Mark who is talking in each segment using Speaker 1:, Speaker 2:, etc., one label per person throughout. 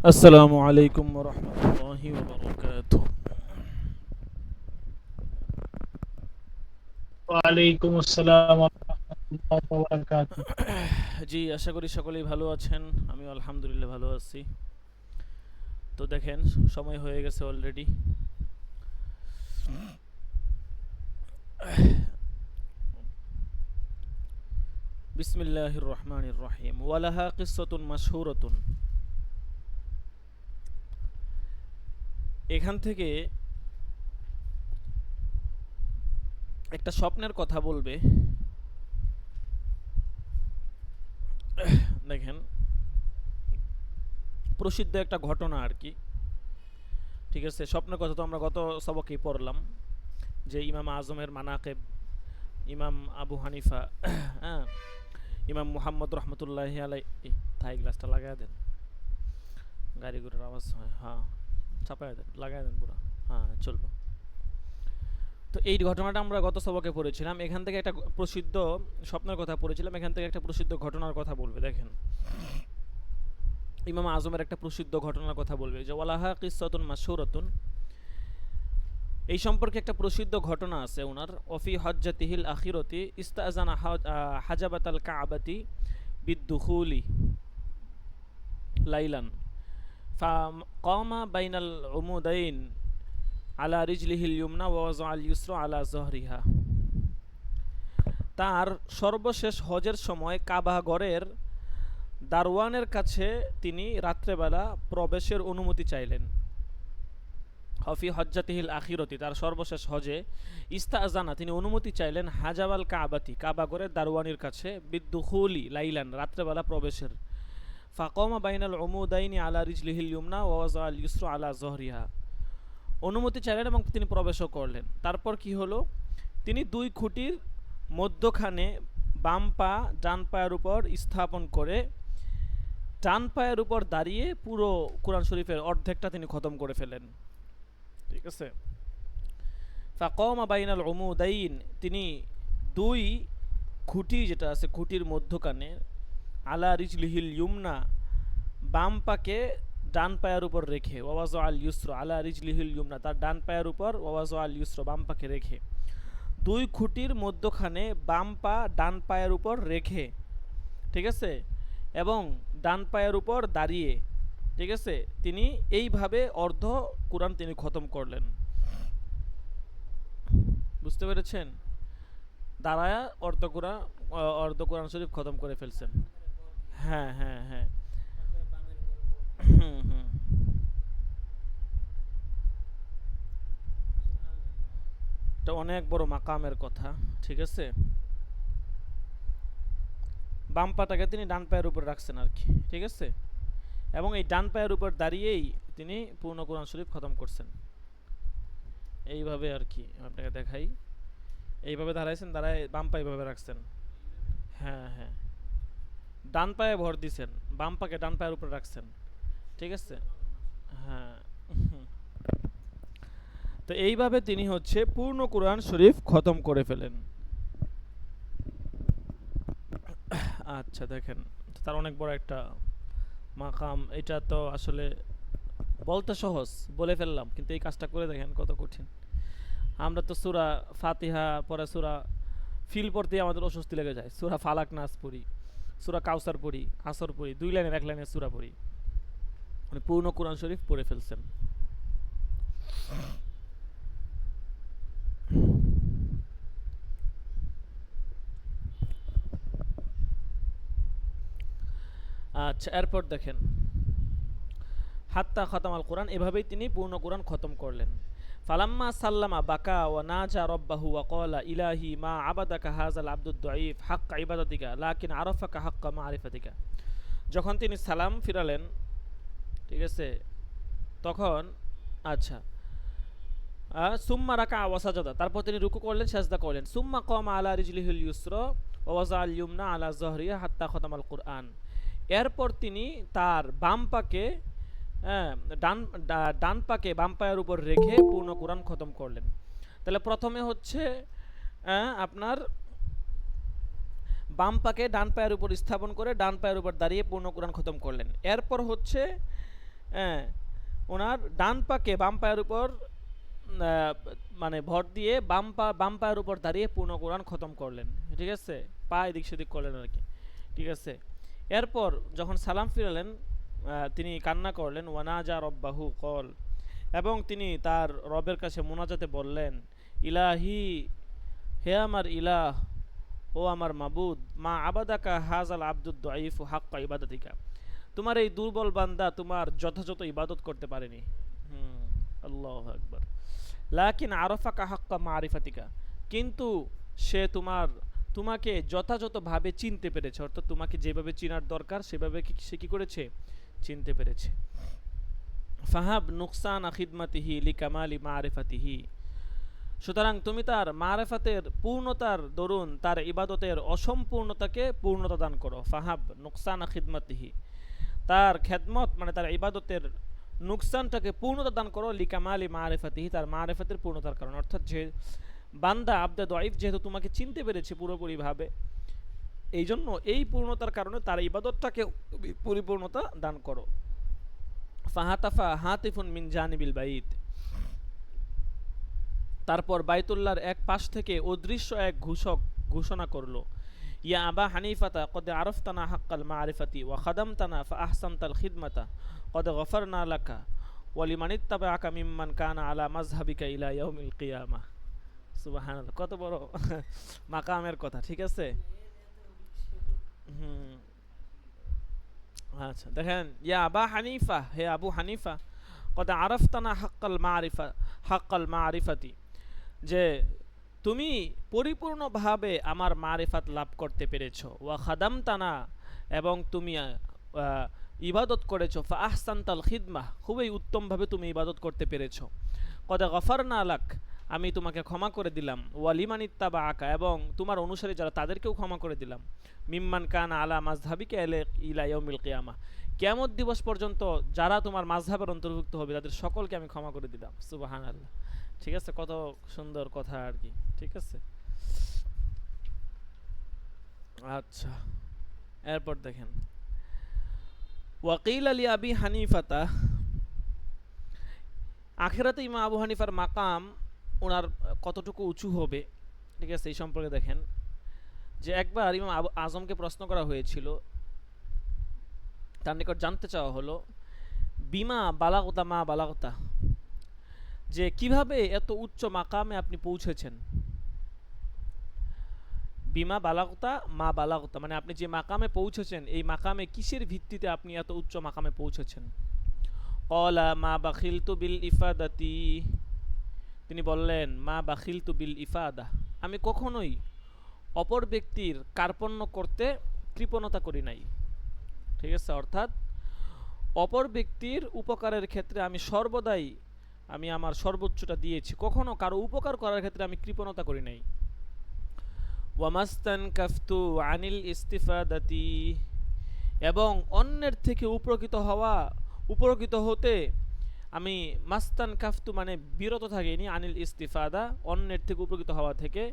Speaker 1: আসসালামু আলাইকুম রহমতুল্লাহি ওয়া
Speaker 2: ওয়ালাইকুম আসসালাম ওয়া রাহমাতুল্লাহি ওয়া বারাকাতুহু।
Speaker 1: জি, আশা করি সকলেই ভালো আছেন। আমি আলহামদুলিল্লাহ ভালো আছি। তো দেখেন, সময় হয়ে গেছে অলরেডি। বিসমিল্লাহির রহমানির রহিম। ওয়ালাহা কিসসাতুন মাশহুরাতুন। এখান থেকে একটা স্বপ্নের কথা বলবে। দেখেন, প্রসিদ্ধ একটা ঘটনা আর কি। ঠিক আছে, স্বপ্নের কথা তো আমরা গত সবকেই পড়লাম, যে ইমাম আজমের মানাকেব, ইমাম আবু হানিফা, হ্যাঁ, ইমাম মুহাম্মদ রহমতুল্লাহি আলাই। থাই গ্লাসটা লাগাই দেন, গাড়ি ঘোড়ার আওয়াজ হয়। হ্যাঁ, চাপাই দেন, লাগাই দেন পুরো। হ্যাঁ, চলবে। তো এই ঘটনাটা আমরা গত সবকে পড়েছিলাম। এখান থেকে একটা প্রসিদ্ধ স্বপ্নের কথা পড়েছিলাম, এখান থেকে একটা প্রসিদ্ধ ঘটনার কথা বলবে। দেখেন, ইমাম আজমের একটা প্রসিদ্ধ ঘটনার কথা বলবে, যে ওয়ালাহা কিসসাতুন মাশহুরাতুন। এই সম্পর্কে একটা প্রসিদ্ধ ঘটনা আছে ওনার। ওফি হজ্জাতিহিল আখিরতি ইস্তাজানা হাজাবাতাল কাবাতি বিদ্দুখুলি লাইলান ফাকামা বাইনাল উমুদাইন আলা রিজলিহিল ইউমনা ওয়া ওয়াজআল ইউসরা আলা যহরিহা। তার সর্বশেষ হজের সময় কাবা ঘরের দারওয়ানের কাছে তিনি রাত্রেবেলা প্রবেশের অনুমতি চাইলেন। হফি হজ্জাতিহিল আখিরতি, তার সর্বশেষ হজে, ইস্তাজানা, তিনি অনুমতি চাইলেন, হাজাবাল কাবাতি, কাবা ঘরের দারওয়ানির কাছে, বিদ্দুখুলি লাইলান, রাত্রেবেলা প্রবেশের। ফাকমা বাইনাল উমুদাইনি আলা রিজলিহিল ইউমনা ওয়া ওয়াজআল ইউসরা আলা যহরিহা। অনুমতি চাইলেন এবং তিনি প্রবেশও করলেন। তারপর কি হলো, তিনি দুই খুঁটির মধ্যখানে বাম পা ডান পায়ের উপর স্থাপন করে ডান পায়ের উপর দাঁড়িয়ে পুরো কোরআন শরীফের অর্ধেকটা তিনি খতম করে ফেলেন। ঠিক আছে। ফাকমা বাইনাল উমুদাইন, তিনি দুই খুঁটি যেটা আছে খুঁটির মধ্যখানে, আলা রিজলিহিল ইউমনা, বাম পাকে ডান পায়ের উপর রেখে, ওয়াজ আল ইউসর আলা রিজলিহিল ইউমনা, তার ডান পায়ের উপর, ওয়াজ আল ইউসর, বাম পাকে রেখে, দুই খুঁটির মধ্যখানে বাম পা ডান পায়ের উপর রেখে, ঠিক আছে, এবং ডান পায়ের উপর দাঁড়িয়ে, ঠিক আছে, তিনি এইভাবে অর্ধ কোরআন তিনি খতম করলেন। বুঝতে পেরেছেন? দাঁড়ায়া অর্ধ কোরআন শরীফ খতম করে ফেলছেন। হ্যাঁ, হ্যাঁ, হ্যাঁ। হুম, হুম। এটা অনেক বড় মাকামের কথা। ঠিক আছে। বাম পাটাকে তিনি ডান পায়ের উপর রাখছেন আর কি। ঠিক আছে। এবং এই ডান পায়ের উপর দাঁড়িয়েই তিনি পূর্ণ কোরআন শরীফ খতম করছেন। এইভাবে আর কি আপনাকে দেখাই। এইভাবে দাঁড়াইছেন, দাঁড়ায় বাম পা এইভাবে রাখছেন। হ্যাঁ, হ্যাঁ। ডান পায়ে ভর দিছেন, বাম পাকে ডান পায়ের উপর রাখছেন। ঠিক আছে। হ্যাঁ। তো এইভাবে তিনি হচ্ছে পূর্ণ কোরআন শরীফ খতম করে ফেলেন। আচ্ছা, দেখেন, তার অনেক বড় একটা মাকাম। এটা তো আসলে বলতে সহজ, বলে ফেললাম, কিন্তু এই কাজটা করে দেখেন কত কঠিন। আমরা তো সূরা ফাতিহা পড়া, সূরা ফিল পড়তেই আমাদের অস্বস্তি লেগে যায়। সূরা ফালাক নাস পড়ি, সূরা কাউসার পড়ি, আসর পড়ি, দুই লাইনের এক লাইনের সূরা পড়ি, মানে পূর্ণ কোরআন শরীফ পড়ে ফেলছেন। আচ্ছা, এরপর দেখেন, হাত্তা খতম কোরআন, এভাবেই তিনি পূর্ণ কোরআন খতম করলেন। ফালাম্মা সাল্লামা বাকা ওয়া নাজা রব্বাহু ওয়া ক্বালা ইলাহি মা আবাদাকা হাযাল আবদুদ দাঈফ হাক্কা ইবাদাতিকা লাকিন আরাফাকা হাক্কা মারিফাতিকা। যখন তিনি সালাম ফিরালেন, ঠিক আছে, তখন, আচ্ছা, সুম্মা রাকা ওয়া সাজাদা, তারপর তিনি রুকু করলেন, সাজদা করলেন। সুম্মা কামা আলা রিজলিহিল ইউসরা ওয়া ওয়াজা আল ইউমনা আলা যহরিহা হাত্তা খতামাল কুরআন। এরপর তিনি তার বাম পাকে, হ্যাঁ, ডান পাকে বাম পায়ের উপর রেখে পূর্ণ কোরআন খতম করলেন। তাহলে প্রথমে হচ্ছে আপনার বাম পাকে ডান পায়ের উপর স্থাপন করে ডান পায়ের উপর দাঁড়িয়ে পূর্ণ কোরআন খতম করলেন। এরপর হচ্ছে হ্যাঁ, ওনার ডান পাকে বাম পায়ের উপর আহ, মানে ভর দিয়ে বাম পায়ের উপর দাঁড়িয়ে পূর্ণ কোরআন খতম করলেন। ঠিক আছে, পা এদিক সেদিক করলেন আর কি। ঠিক আছে, এরপর যখন সালাম ফিরালেন তিনি কান্না করলেন, ওয়ানাজা রব্বাহু কল, এবং তিনি তার রবের কাছে মোনাজাতে বললেন, ইলাহি, হে আমার ইলাহ, ও আমার মাবুদ, মা আবাদাকা হাজাল আব্দুদ দাইফ হাক্কা ইবাদাতিকা, তোমার এই দুর্বল বান্দা তোমার যথাযথ ইবাদত করতে পারেনি। আল্লাহু আকবার। লাকিন আরফাকা হাক্কা মারিফাতিকা, কিন্তু সে তোমাকে যথাযথভাবে চিনতে পেরেছে, অর্থাৎ তোমাকে যেভাবে চিনার দরকার সেভাবে সে কি করেছে, চিনতে পেরেছে। ফাহাব নুকসান খিদমাতিহি লিকামালি মারিফাতিহি, সুতরাং তুমি তার মারেফাতের পূর্ণতার দরুন তার ইবাদতের অসম্পূর্ণতাকে পূর্ণতা দান করো। ফাহাব নুকসান খিদমাতিহি, তার খেদমত মানে তার ইবাদতের নুকসানটাকে পূর্ণতা দান করো, লিকামালি মারেফাতিহি, তার মারেফাতের পূর্ণতার কারণে। অর্থাৎ যে বান্দা আবদে দয়ীফ যেহেতু তোমাকে চিনতে পেরেছে পুরোপুরিভাবে, এই জন্য এই পূর্ণতার কারণে তার ইবাদতটাকে পরিপূর্ণতা দান করো। ফাহাতাফা হাতিফুন মিন জানিবিল বাইত, তারপর বাইতুল্লাহর এক পাশ থেকে অদৃশ্য এক ঘোষক ঘোষণা করলো, ইয়া আবা হানিফাতা কদ আরফতানা হাক্কাল মারিফাতি ওয়া খাদামতানা ফা আহসানতাল খিদমাতা কদ গফারনা লাকা ওয়া লিমান ইত্তাবাআকা মিম্মান কানা আলা মাযহাবিকা ইলা ইয়াউমিল কিয়ামাহ। সুবহানাল্লাহ, কত বড় মাকামের কথা। ঠিক আছে, হুম, আচ্ছা দেখেন, ইয়া আবা হানিফা, হে আবু হানিফা, কদ আরফতানা হাক্কাল মারিফাতি, যে তুমি পরিপূর্ণভাবে আমার মারিফাত লাভ করতে পেরেছো। ওয়া খাদামতানা, এবং তুমি ইবাদত করেছো। ফা আহসানতাল খিদমাহ, খুবই উত্তমভাবে তুমি ইবাদত করতে পেরেছো। কদ গফারনা লাক, আমি তোমাকে ক্ষমা করে দিলাম। ওয়ালিমান ইত্তাবাআকা, এবং তোমার অনুসারী যারা তাদেরকেও ক্ষমা করে দিলাম। মিম্মান কানা আলা মাযহাবিকা ইলা ইয়াউমিল কিয়ামাহ, কিয়ামত দিবস পর্যন্ত যারা তোমার মাযহাবের অন্তর্ভুক্ত হবে তাদের সকলকে আমি ক্ষমা করে দিলাম। সুবহানাল্লাহ। ঠিক আছে, কত সুন্দর কথা আর কি। ঠিক আছে, আচ্ছা এরপর দেখেন, ওয়াকিল আলী আবি হানিফাতা, আখিরাতে ইমাম আবু হানিফার মাকাম ওনার কতটুকু উঁচু হবে, ঠিক আছে, এই সম্পর্কে দেখেন যে একবার ইমাম আবু আজমকে প্রশ্ন করা হয়েছিল, তার নিকট জানতে চাওয়া হলো, বিমা বালাগতা মা বালাগতা, যে কিভাবে এত উচ্চ মাকামে আপনি পৌঁছেছেন। বিমা বালাগতা মা বালাগতা, মানে আপনি যে মাকামে পৌঁছেছেন এই মাকামে কিসের ভিত্তিতে আপনি এত উচ্চ মাকামে পৌঁছেছেন। কলা মা বাখিলতু বিল ইফাদাতি, তিনি বললেন, মা বাখিলতু বিল ইফাদা, আমি কখনোই অপর ব্যক্তির কার্পণ্য করতে কৃপণতা করি নাই। ঠিক আছে, অর্থাৎ অপর ব্যক্তির উপকারের ক্ষেত্রে আমি সর্বদাই আমি আমার সর্বোচ্চটা দিয়েছি, কখনো কারো উপকার করার ক্ষেত্রে আমি কৃপণতা করি নাই। ওয়ামাস্তান কাফতু আনিল ইস্তিফাদাতি, এবং অন্যের থেকে উপকৃত হতে আমি মাস্তান কাফতু মানে বিরত থাকিনি, আনিল ইস্তিফাদা অন্যের থেকে উপকৃত হওয়া থেকে,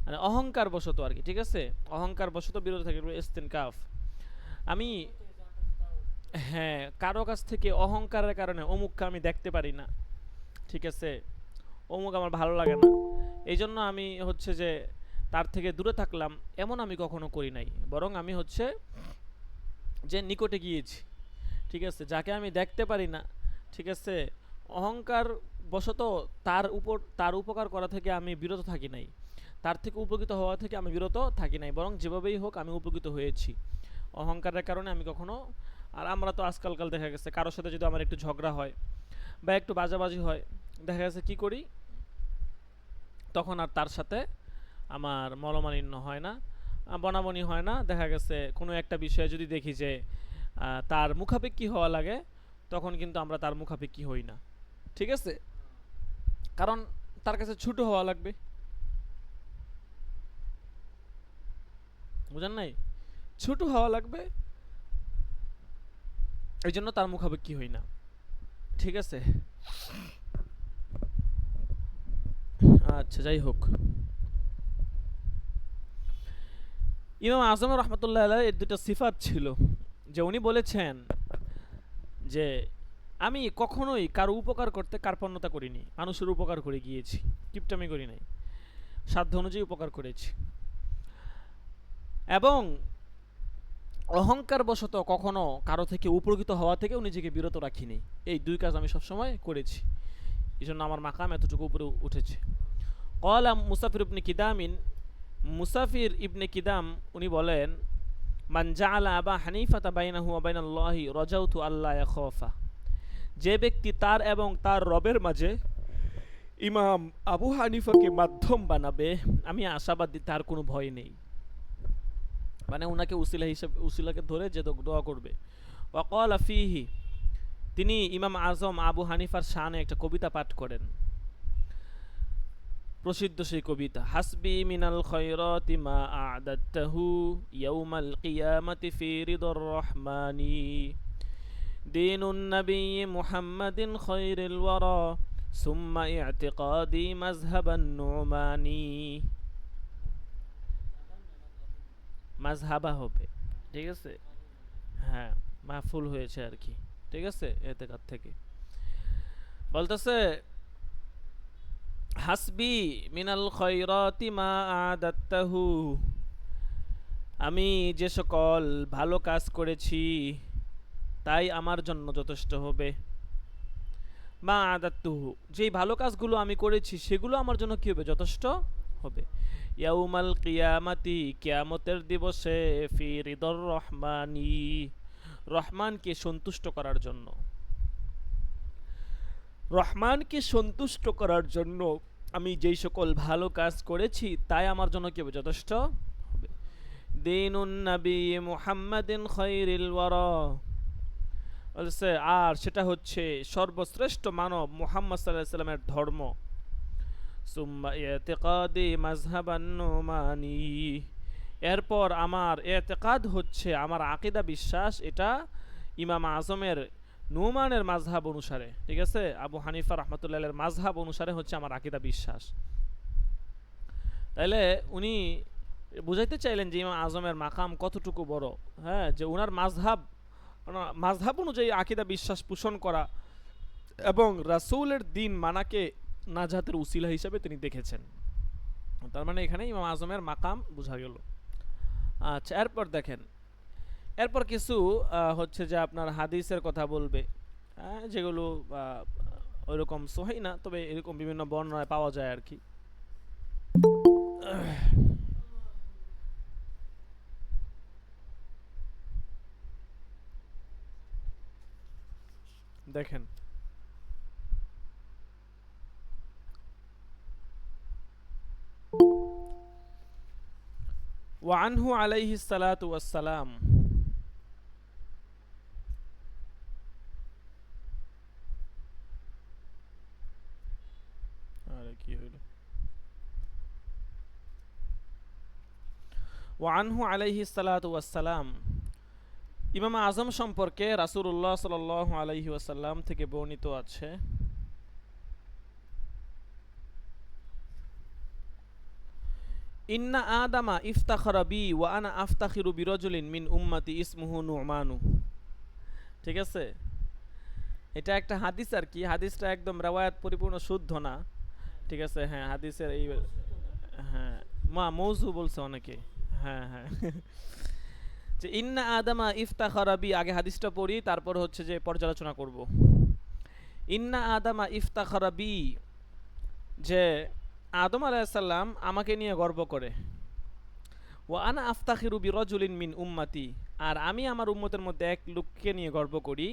Speaker 1: মানে অহংকার বশত আর কি। ঠিক আছে, অহংকার বশত বিরত থাকি, ইস্তিনকাফ। আমি, হ্যাঁ, কারো কাছ থেকে অহংকারের কারণে অমুককে আমি দেখতে পারি না, ঠিক আছে, অমুক আমার ভালো লাগে না, এই জন্য আমি হচ্ছে যে তার থেকে দূরে থাকলাম, এমন আমি কখনো করি নাই। বরং আমি হচ্ছে যে নিকটে গিয়েছি, ঠিক আছে, যাকে আমি দেখতে পারি না, ঠিক আছে, অহংকার বশত তার উপকার করা থেকে আমি বিরত থাকি নাই, তার থেকে উপকৃত হওয়া থেকে আমি বিরত থাকি নাই, বরং যেভাবেই হোক আমি উপকৃত হয়েছি। অহংকারের কারণে আমি কখনো, আর আমরা তো আজকালকাল দেখা গেছে কারোর সাথে যদি আমার একটু ঝগড়া হয় বা একটু বাজাবাজি হয়, দেখা গেছে কি করি, তখন আর তার সাথে আমার মলমালিন্য হয় না, বনাবনি হয় না। দেখা গেছে কোনো একটা বিষয়ে যদি দেখি যে তার মুখাপেক্ষী হওয়া লাগে, তখন কিন্তু আমরা তার মুখাপেক্ষী হই না। ঠিক আছে, কারণ তার কাছে ছোট হওয়া লাগবে, বুঝেন নাই, ছোট হওয়া লাগবে, এই জন্য তার মুখাপেক্ষী হই না। ঠিক আছে, আচ্ছা যাই হোক, ইমাম আজম রহমতুল্লাহ আলাইহির এর দুটো সিফাত ছিল, যে উনি বলেছেন যে আমি কখনোই কারো উপকার করতে কার্পণ্যতা করিনি, মানুষের উপকার করে গিয়েছি, কিপটামি করি নাই, সাধ্য অনুযায়ী উপকার করেছি। এবং অহংকার বশত কখনো কারো থেকে উপকৃত হওয়া থেকেও নিজেকে বিরত রাখিনি। এই দুই কাজ আমি সবসময় করেছি, এই জন্য আমার মাকাম এতটুকু উপরে উঠেছে। কলা মুসাফির ইবনে কিদামিন, মুসাফির ইবনে কিদাম উনি বলেন, মান জাআলা আবা হানিফাতা বাইনাহু ওয়া বাইনাল্লাহি রাজাউতু আল্লা ইয়াখাফা, যে ব্যক্তি তার এবং তার রবের মাঝে ইমাম আবু হানিফাকে মাধ্যম বানাবে, আমি আশাবাদী তার কোনো ভয় নেই। মানে ওনাকে উসিলা হিসেবে, উসিলাকে ধরে যে দোয়া করবে। ওয়াকালা ফিহি, তিনি ইমাম আজম আবু হানিফার শানে একটা কবিতা পাঠ করেন, প্রসিদ্ধ সেই কবিতা, হাসবি মিনাল খয়রাতি মা আ'দাদতাহু ইয়াউমাল কিয়ামাতি ফি রিদার রহমানি দীনুন নবী মুহাম্মাদিন খায়রুল ওয়ারা সুম্মা ই'তিকাদি মাযহাবান নুমানি। মাযহাবা হবে, ঠিক আছে, হ্যাঁ মাহফুল হয়েছে আর কি, ঠিক আছে, এতেকাদ থেকে বলতেছে, হাসবি মিনাল খয়রাতি মা আ'দাদতাহু, আমি যে সকল ভালো কাজ করেছি তাই আমার জন্য যথেষ্ট হবে। মা আ'দাদতুহু, যেই ভালো কাজগুলো আমি করেছি সেগুলো আমার জন্য কি হবে, যথেষ্ট হবে। ইয়াউমাল কিয়ামাতি, কিয়ামতের দিবসে, ফি রিদর রহমানি, রহমানকে সন্তুষ্ট করার জন্য, রহমানকে সন্তুষ্ট করার জন্য আমি যেই সকল ভালো কাজ করেছি তাই আমার জন্য কি হবে, যথেষ্ট হবে। দীনুন নবী মুহাম্মাদিন খায়রুল ওয়ারা, বলছে আর সেটা হচ্ছে সর্বশ্রেষ্ঠ মানব মুহাম্মদ সাল্লাল্লাহু আলাইহি সাল্লামের ধর্ম। সুম্মা ইতিকাদি মাযহাবান নুমানি, এরপর আমার ইতিকাদ হচ্ছে, আমার আকীদা বিশ্বাস, এটা ইমাম আজমের নুমানের মাযহাব অনুসারে, ঠিক আছে, আবু হানিফা রাহমাতুল্লাহ আলাইহির মাযহাব অনুসারে হচ্ছে আমার আকীদা বিশ্বাস। তাইলে উনি বুঝাইতে চাইলেন যে ইমাম আজমের মাকাম কতটুকু বড়, হ্যাঁ, যে ওনার মাযহাব অনুযায়ী আকীদা বিশ্বাস পোষণ করা এবং রাসূলের দিন মানাকে নাজাতের উসিলা হিসেবে তিনি দেখেছেন। তার মানে এখানে ইমাম আজমের মাকাম বোঝা গেল। আচ্ছা, এরপর দেখেন, এরপর কিছু হচ্ছে যে আপনার হাদিসের কথা বলবে, যেগুলো ওইরকম সহিহ না, তবে এরকম বিভিন্ন বর্ণনায় পাওয়া যায় আর কি। দেখেন, ওয়ানহু আলাইহিস সালাতু ওয়াস সালাম, আরে কি হইল, ওয়ানহু আলাইহিস সালাতু ওয়াস সালাম, ইমাম আজম সম্পর্কে রাসূলুল্লাহ সাল্লাল্লাহু আলাইহি ওয়াসাল্লাম থেকে বর্ণিত আছে, ইন্না আদামা ইফতাখারা বি ওয়া আনা আফতাখিরু বিরাজুলিন মিন উম্মতি ইসমুহু নুমানু। ঠিক আছে, এটা একটা হাদিস আর কি, হাদিসটা একদম রাওয়ায়াত পরিপূর্ণ শুদ্ধ না, ঠিক আছে, হ্যাঁ হাদিসের এই, হ্যাঁ মৌজু বলছে অনেকে, হ্যাঁ হ্যাঁ যে ইন্না আদামা ইফতাখারা বি, আগে হাদিসটা পড়ি তারপর হচ্ছে যে পর্যালোচনা করব। ইন্না আদামা ইফতাখারা বি, যে আদম আলাইহিস সালাম আমাকে নিয়ে গর্ব করে, ওয়া আনা আফতাখিরু বিরাজুলিন মিন উম্মতি, আর আমি আমার উম্মতের মধ্যে এক লোককে নিয়ে গর্ব করি,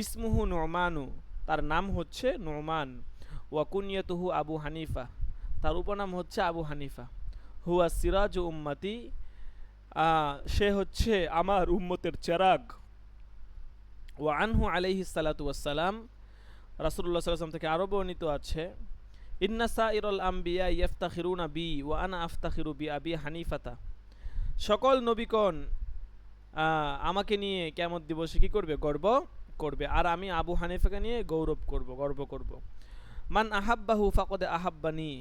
Speaker 1: ইসমুহু নুমানু, তার নাম হচ্ছে নুমান, ওয়া কুনিয়াতুহু আবু হানিফা, তার উপনাম হচ্ছে আবু হানিফা, হুয়া সিরাজু উম্মতি, সে হচ্ছে আমার উম্মতের চেরাগ। ওয়া আনহু আলাইহিস সালাতু ওয়াস সালাম, রাসূলুল্লাহ সাল্লাল্লাহু আলাইহি ওয়াসাল্লাম থেকে আরো বর্ণিত আছে, ইন্না সাইরাল আম্বিয়া ইফতাখিরুনা বি ওয়া আনা আফতাখিরু বি আবি হানিফাতা, সকল নবীগণ আমাকে নিয়ে কিয়ামত দিবসে কি করবে, গর্ব করবে, আর আমি আবু হানিফাকে নিয়ে গর্ব করব। মান আহাব্বাহু ফাকদে আহাব্বানি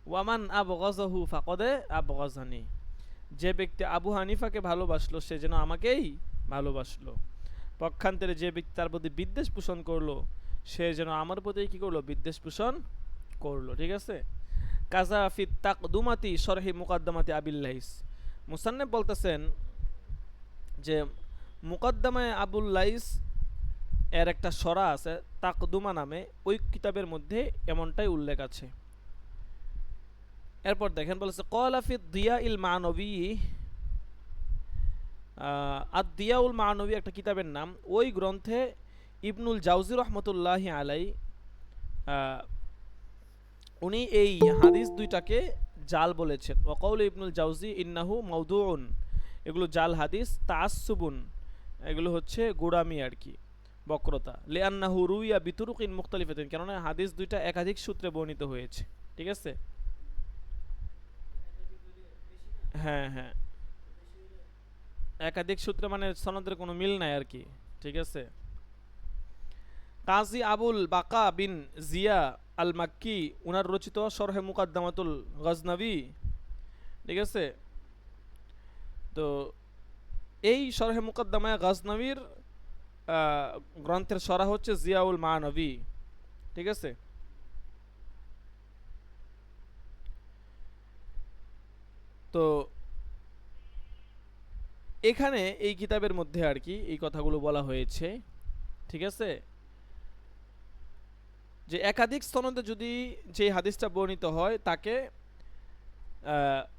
Speaker 1: ওয়া মান আবগাযাহু ফাকদে আবগাযানি, যে ব্যক্তি আবু হানিফাকে ভালোবাসলো সে যেন আমাকেই ভালোবাসলো, পক্ষান্তরে যে ব্যক্তি তার প্রতি বিদ্বেষ পোষণ করলো সে যেন আমার প্রতি কি করলো, বিদ্বেষ পোষণ করলো। ঠিক আছে। কাজা ফি তাকদুমাতি শরহি মুকাদ্দামাতি আবিল লাইস, মুসান্নেফ বলতেছেন যে মুকাদ্দামায়ে আবুল লাইস এর একটা সরা আছে তাকদুমা নামে, ওই কিতাবের মধ্যে এমনটাই উল্লেখ আছে। এরপর দেখেন বলেছে ক্বালা ফি দিয়া ইল মানবী, আদ-দিয়াউল মানবী একটা কিতাবের নাম, ওই গ্রন্থে ইবনুল জাউজি রহমতুল্লাহি আলাই উনি এই হাদিস দুইটাকে জাল বলেছেন। ওয়াকাউল ইবনুল জাউজি ইন্নাহু মাউদুউন, এগুলো জাল হাদিস, তাআসসুবুন এগুলো হচ্ছে গোড়ামি আর কি, বক্রতা, লিআন্নাহু রুইয়া বিতুরুকিন মুখতালিফাতিন, কেননা হাদিস দুইটা একাধিক সূত্রে বর্ণিত হয়েছে। ঠিক আছে। হ্যাঁ হ্যাঁ, একাধিক সূত্রে মানে সনদের কোনো মিল নাই আর কি। ঠিক আছে। কাজী আবুল বাকা বিন জিয়া আল মাক্কি উনার রচিত শরহে মুকাদ্দামাতুল গজনবী, ঠিক আছে, তো এই শরহে মুকাদ্দামায়ে গজনবীর গ্রন্থের সরা হচ্ছে জিয়াউল মানবী। ঠিক আছে। তো এখানে এই কিতাবের মধ্যে আর কি এই কথাগুলো বলা হয়েছে। ঠিক আছে, যে একাধিক সনদে যদি যে হাদিসটা বর্ণিত হয় তাকে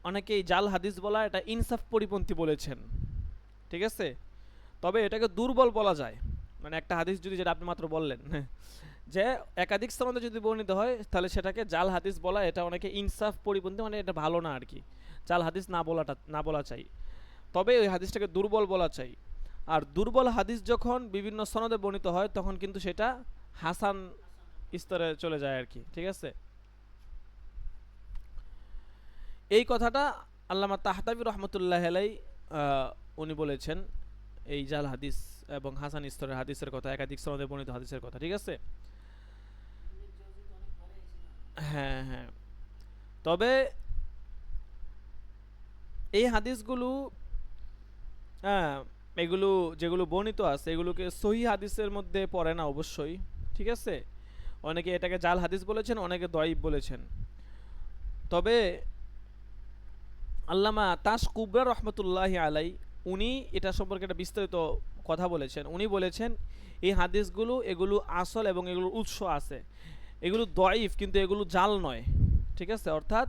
Speaker 1: অনেকেই জাল হাদিস বলা, এটা ইনসাফ পরিপন্থী বলেছেন। ঠিক আছে, তবে এটাকে দুর্বল বলা যায়, মানে একটা হাদিস যদি, যেটা আপনি মাত্র বললেন যে একাধিক সনদে যদি বর্ণিত হয় তাহলে সেটাকে জাল হাদিস বলা, এটা অনেকে ইনসাফ পরিপন্থী, মানে এটা ভালো না আর কি, জাল হাদিস না বলা চাই, তবে ওই হাদিসটাকে দুর্বল বলা চাই। আর দুর্বল হাদিস যখন বিভিন্ন সনদে বর্ণিত হয় তখন কিন্তু সেটা হাসান স্তরে চলে যায় আর কি। ঠিক আছে, এই কথাটা আল্লামা তাহতাবী রহমতুল্লাহ আলাই উনি বলেছেন এই জাল হাদিস এবং হাসান স্তরের হাদিসের কথা, একাধিক সনদে বর্ণিত হাদিসের কথা। ঠিক আছে। হ্যাঁ হ্যাঁ, তবে এই হাদিসগুলো, হ্যাঁ, এগুলো যেগুলো বর্ণিত আছে এগুলোকে সহি হাদিসের মধ্যে পড়ে না অবশ্যই। ঠিক আছে, অনেকে এটাকে জাল হাদিস বলেছেন, অনেকে দয়ীফ বলেছেন। তবে আল্লামা তাস কুবরা রহমতুল্লাহি আলাই উনি এটা সম্পর্কে একটা বিস্তারিত কথা বলেছেন। উনি বলেছেন এই হাদিসগুলো, এগুলো আসল এবং এগুলোর উৎস আছে, এগুলো দয়ীফ কিন্তু এগুলো জাল নয়। ঠিক আছে, অর্থাৎ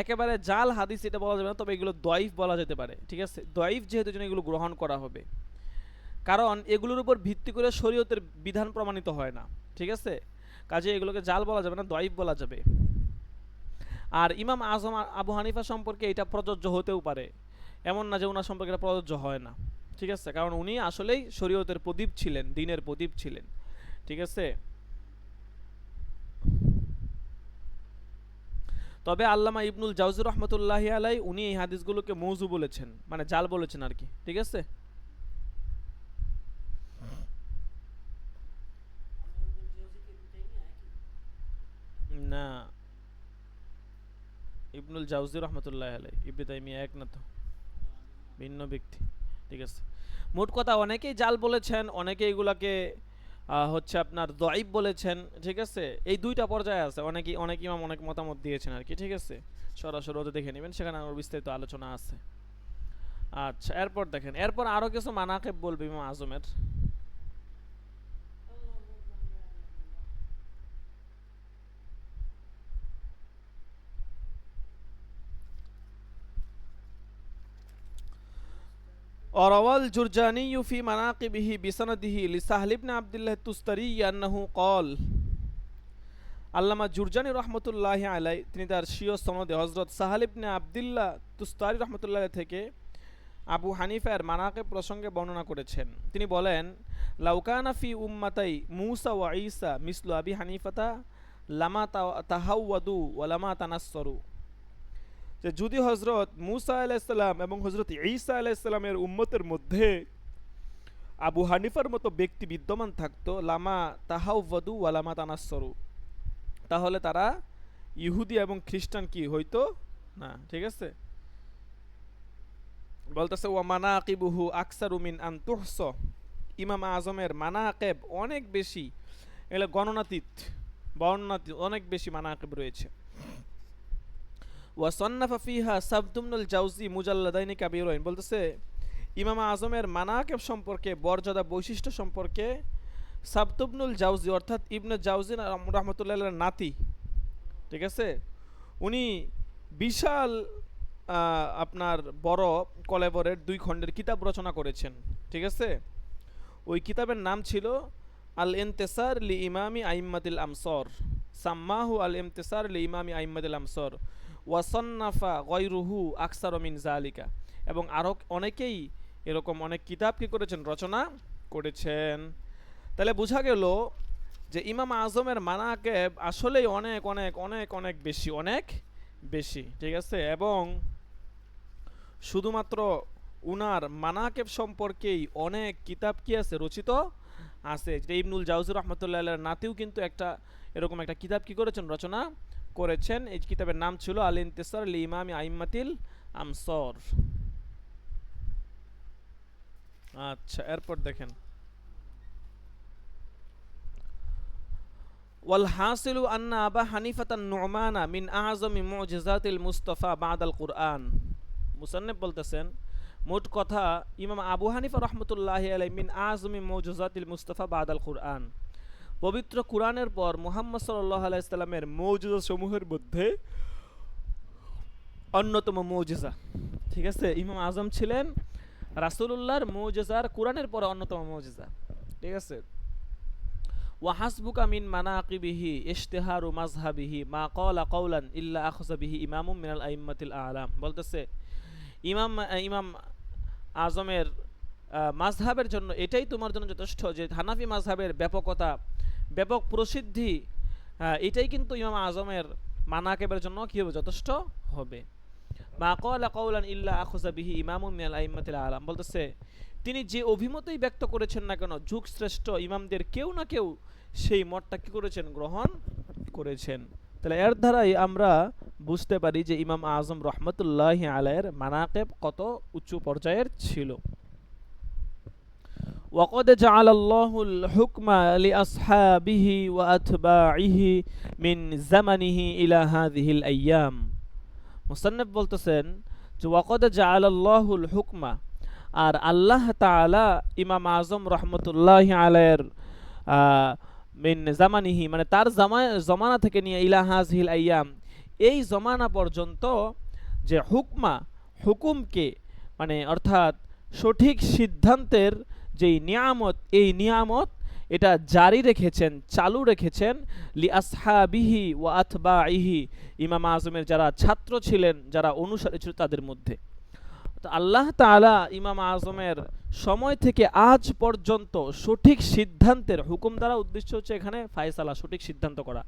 Speaker 1: একেবারে জাল হাদিস এটা বলা যাবে না, তবে এগুলো দয়ীফ বলা যেতে পারে। ঠিক আছে, দয়ীফ যেহেতু জন্য এগুলো গ্রহণ করা হবে, কারণ এগুলোর উপর ভিত্তি করে শরীয়তের বিধান প্রমাণিত হয় না। ঠিক আছে, কাজে এগুলোকে জাল বলা যাবে না, দয়ীফ বলা যাবে। আর ইমাম আজম আবু হানিফা সম্পর্কে এটা প্রযোজ্য হতেও পারে, এমন না যে ওনার সম্পর্কে এটা প্রযোজ্য হয় না। ঠিক আছে, কারণ উনি আসলেই শরীয়তের প্রদীপ ছিলেন, দ্বীনের প্রদীপ ছিলেন। ঠিক আছে, তবে আল্লামা ইবনুল জাউজি রহমতুল্লাহি আলাই উনি এই হাদিসগুলোকে মৌজু বলেছেন, মানে জাল বলেছেন আর কি। ঠিক আছে, না, ইবনুল জাউজি রহমতুল্লাহ আলাই ইবনে তাইমিয়া এক না, তো ভিন্ন ব্যক্তি। ঠিক আছে, মোট কথা অনেকেই জাল বলেছেন, অনেকে এগুলাকে হচ্ছে আপনার দয়ীফ বলেছেন। ঠিক আছে, এই দুইটা পর্যায়ে আছে, অনেক ইমাম অনেক মতামত দিয়েছেন আর কি। ঠিক আছে, সরাসরি ওতে দেখে নেবেন, সেখানে আরও বিস্তারিত আলোচনা আছে। আচ্ছা, এরপর দেখেন, এরপর আরও কিছু মানাকিব বলবে ইমাম আজমের। وروى الجرجاني في مناقبه بسنده لسهل بن عبد الله التستري أنه قال, আল্লামা জুরজানি রহমতুল্লাহ আলাই তিনি তার স্বীয় সনদে হযরত সাহাল ইবনে আবদুল্লাহ তুস্তারি রহমতুল্লাহ থেকে আবু হানিফার মানাকিব প্রসঙ্গে বর্ণনা করেছেন। তিনি বলেন, লাউকানা ফি উম্মাতাই মূসা ওয়া ঈসা মিসলু আবি হানিফাতা লামা তাহাওয়াদু ওয়া লামা তানাসসরু, যে যদি হযরত মূসা আলাইহিস সালাম এবং হযরত ঈসা আলাইহিস সালামের উম্মতের মধ্যে আবু হানিফার মতো ব্যক্তি বিদ্যমান থাকতো, লামা তাহাওয়াদু ওয়া লামা তানাসসরু, তাহলে তারা ইহুদি এবং খ্রিস্টান কি হইতো না। ঠিক আছে, বলতেছে ওয়া মানাকিবুহু আকসারু মিন আন তুহস, ইমাম আজমের মানাকেব অনেক বেশি, এগুলো গণনাতীত, বর্ণনাতীত, অনেক বেশি মানাকেব রয়েছে। ওয়াসান্নাফা ফিহা সাবতুমনুল জাউজি মুজাল্লাদাইনি কাবীরাইন, বলতেছে ইমাম আজমের মানাকেব সম্পর্কে, মর্যাদা বৈশিষ্ট্য সম্পর্কে সাবতুবনুল জাউজি অর্থাৎ ইবনে জাউজি রহমতুল্লাহ নাতি, ঠিক আছে, উনি বিশাল আপনার বড় কলেবরের 2 খণ্ডের কিতাব রচনা করেছেন, ঠিক আছে। ওই কিতাবের নাম ছিল আল ইনতিসার লি ইমামি আইম্মাতিল আমসর, সাম্মাহু আল ইনতিসার লি ইমামি আইম্মাতিল আমসর ওয়াসান্নাফা গায়রুহু আকসার মিন জালিকা, এবং আরও অনেকেই এরকম অনেক কিতাব কি করেছেন, রচনা করেছেন। তাহলে বোঝা গেল যে ইমাম আজমের মানাকেব আসলেই অনেক অনেক অনেক অনেক বেশি, অনেক বেশি, ঠিক আছে। এবং শুধুমাত্র উনার মানাকেব সম্পর্কেই অনেক কিতাব কি আছে, রচিত আছে। যেটা ইবনুল জাউজি রহমতুল্লাহ নাতিও কিন্তু একটা এরকম একটা কিতাব কি করেছেন, রচনা করেছেন। এই কিতাবের নাম ছিল আল ইনতিসার লি ইমামি আইম্মাতিল আমসর। আচ্ছা, এরপর দেখেন ওয়াল হাসিলু আন্না আবা হানিফাতান নু'মানা মিন আযমি মু'জিজাতিল মুস্তাফা বাদাল কুরআন। মুসান্নিফ বলতেছেন মোট কথা ইমাম আবু হানিফা রহমতুল্লাহি আলাইহি মিন আযমি মু'জিজাতিল মুস্তাফা বাদাল কুরআন, পবিত্র কুরআনের পর মুহাম্মদ সাল্লাল্লাহু আলাইহি সাল্লামের মুজিজা সমূহের মধ্যে অন্যতম মুজিজা, ঠিক আছে। ইমাম আজম ছিলেন রাসূলুল্লাহর মুজিজার কুরআনের পর অন্যতম মুজিজা, ঠিক আছে। ওয়াহাসবুকা মিন মানাকিবিহি ইশতিহারু মাযহাবিহি মা ক্বালা কাওলান ইল্লা আখযা বিহি ইমামুম মিনাল আইম্মাতিল আ'লাম, বলতেছে ইমাম আজমের মাযহাবের জন্য এটাই তোমার জন্য যথেষ্ট যে হানাফি মাযহাবের ব্যাপকতা, ব্যাপক প্রসিদ্ধি, এটাই কিন্তু ইমাম আজমের মানাকিবের জন্য কি হবে, যথেষ্ট হবে। মা ক্বালা কাওলান ইল্লা আখযা বিহি ইমামুম মিনাল আইম্মাতিল আ'লাম, বলতেছে তিনি যে অভিমতই ব্যক্ত করেছেন না কেন, যুগ শ্রেষ্ঠ ইমামদের কেউ না কেউ সেই মতটা কি করেছেন, গ্রহণ করেছেন। তাহলে এর দ্বারাই আমরা বুঝতে পারি যে ইমাম আজম রহমতুল্লাহি আলাইহির মানাকিব কত উচ্চ পর্যায়ের ছিল। ওয়াকাদ জাআলাল্লাহুল হুকমা লিআসহাবিহি ওয়া আতবাইহি মিন জামানিহি ইলা হাযিহিল আইয়াম। মুসান্নিফ বলতেছেন যে ওয়াকাদ জাআলাল্লাহুল হুকমা, আর আল্লাহ তাআলা ইমাম আজম রহমতুল্লাহি আলাইহির মিন জামানিহি মানে তার জমানা থেকে নিয়ে ইলা হাযিহিল আইয়াম, এই জমানা পর্যন্ত যে হুকুমকে মানে অর্থাৎ সঠিক সিদ্ধান্তের যেই নিয়ামত, এই নিয়ামত এটা জারি রেখেছেন, চালু রেখেছেন লি আসহাবিহি ওয়া আতবাইহি, ইমাম আজমের যারা ছাত্র ছিলেন, যারা অনুসারী ছিল তাদের মধ্যে। তো আল্লাহ তাআলা ইমাম আজমের সময় থেকে আজ পর্যন্ত সঠিক সিদ্ধান্তের, হুকুম দ্বারা উদ্দেশ্য হচ্ছে এখানে ফায়সালা, সঠিক সিদ্ধান্ত করা,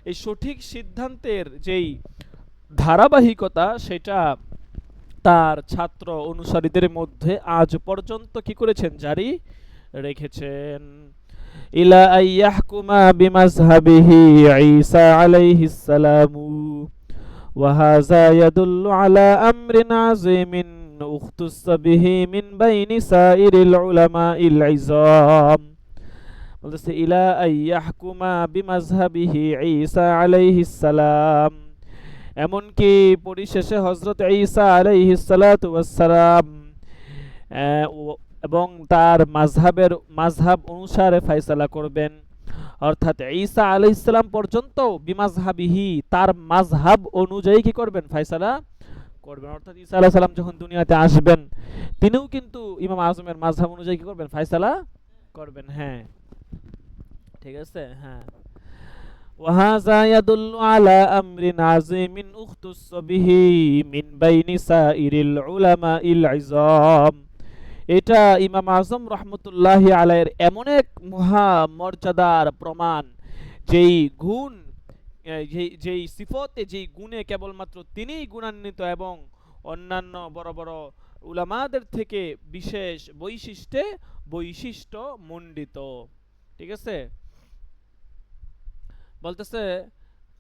Speaker 1: এই সঠিক সিদ্ধান্তের যেই ধারাবাহিকতা সেটা তার ছাত্র অনুসারীদের মধ্যে আজ পর্যন্ত কি করেছেন, জারি রেখেছেন। ইলা আইয়াহকুমা বিমাযহাবিহি ঈসা আলাইহিস সালামু ওয়া হাযা ইয়াদুল্লু আলা আমরিন আযীমিন উখতুসা বিহি মিন বাইনি সাইরিল উলামাইল ইযাম, বলতেছে ইলা আইয়াহকুমা বিমাযহাবিহি ঈসা আলাইহিস সালাম, এমনকি পরিশেষে হযরত ঈসা আলাইহিস সালাতু ওয়াস সালাম এবং তার মাযহাব অনুসারে ফয়সালা করবেন, অর্থাৎ ঈসা আলাইহিস সালাম পর্যন্ত বিমাযহাবিহি তার মাযহাব অনুযায়ী কি করবেন, ফয়সালা করবেন। অর্থাৎ ঈসা আলাইহিস সালাম যখন দুনিয়াতে আসবেন তিনিও কিন্তু ইমাম আজমের মাযহাব অনুযায়ী কি করবেন, ফয়সালা করবেন। হ্যাঁ, ঠিক আছে। হ্যাঁ, وهذا يدل على أمر عظيم اختص به من بين سائر العلماء العظام, এটা ইমাম আজম রহমতুল্লাহি আলাইহির এমন এক মহা মর্যাদার প্রমাণ, যেই গুণ, যেই সিফতে, যেই গুণে কেবলমাত্র তিনিই গুণান্বিত এবং অন্যান্য বড় বড় উলামাদের থেকে বিশেষ বৈশিষ্ট্য মণ্ডিত, ঠিক আছে। বলতেছে